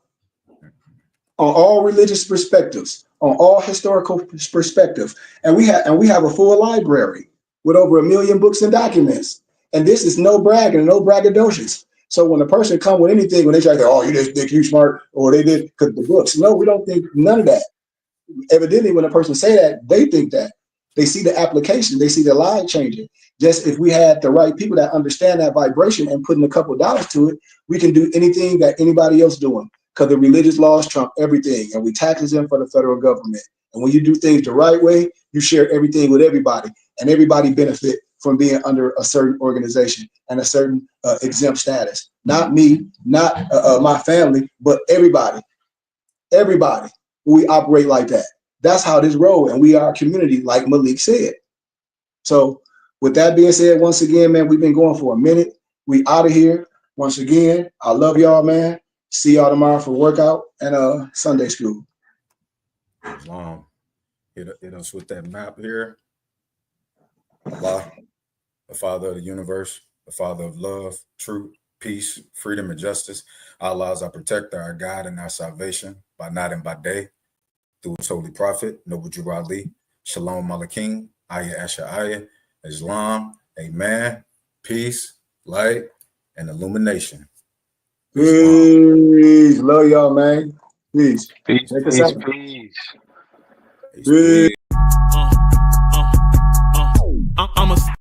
all religious perspectives, on all historical perspectives. And we have a full library with over 1 million books and documents. And this is no bragging, no braggadocious. So when a person come with anything, when they try to say, oh, you just think you smart, or they did because the books. No, we don't think none of that. Evidently, when a person say that, they think that. They see the application. They see the line changing. Just if we had the right people that understand that vibration and putting a couple dollars to it, we can do anything that anybody else doing. Because the religious laws trump everything, and we taxes them for the federal government. And when you do things the right way, you share everything with everybody, and everybody benefit from being under a certain organization and a certain exempt status. Not me, not my family, but everybody. Everybody. We operate like that. That's how this roll, and we are a community, like Malik said. So with that being said, once again, man, we've been going for a minute. We out of here. Once again, I love y'all, man. See y'all tomorrow for workout and Sunday school. Hit us with that map here. Allah, the Father of the universe, the Father of love, truth, peace, freedom, and justice. Allah is our protector, our guide, and our salvation by night and by day. Through his holy prophet, Noble Drew Ali, Shalom Malakim, Ayah Asha Ayah, Islam, Amen, peace, light, and illumination. Peace. Love y'all, man. Peace. Peace, Take a peace, second. peace. Peace. I'm a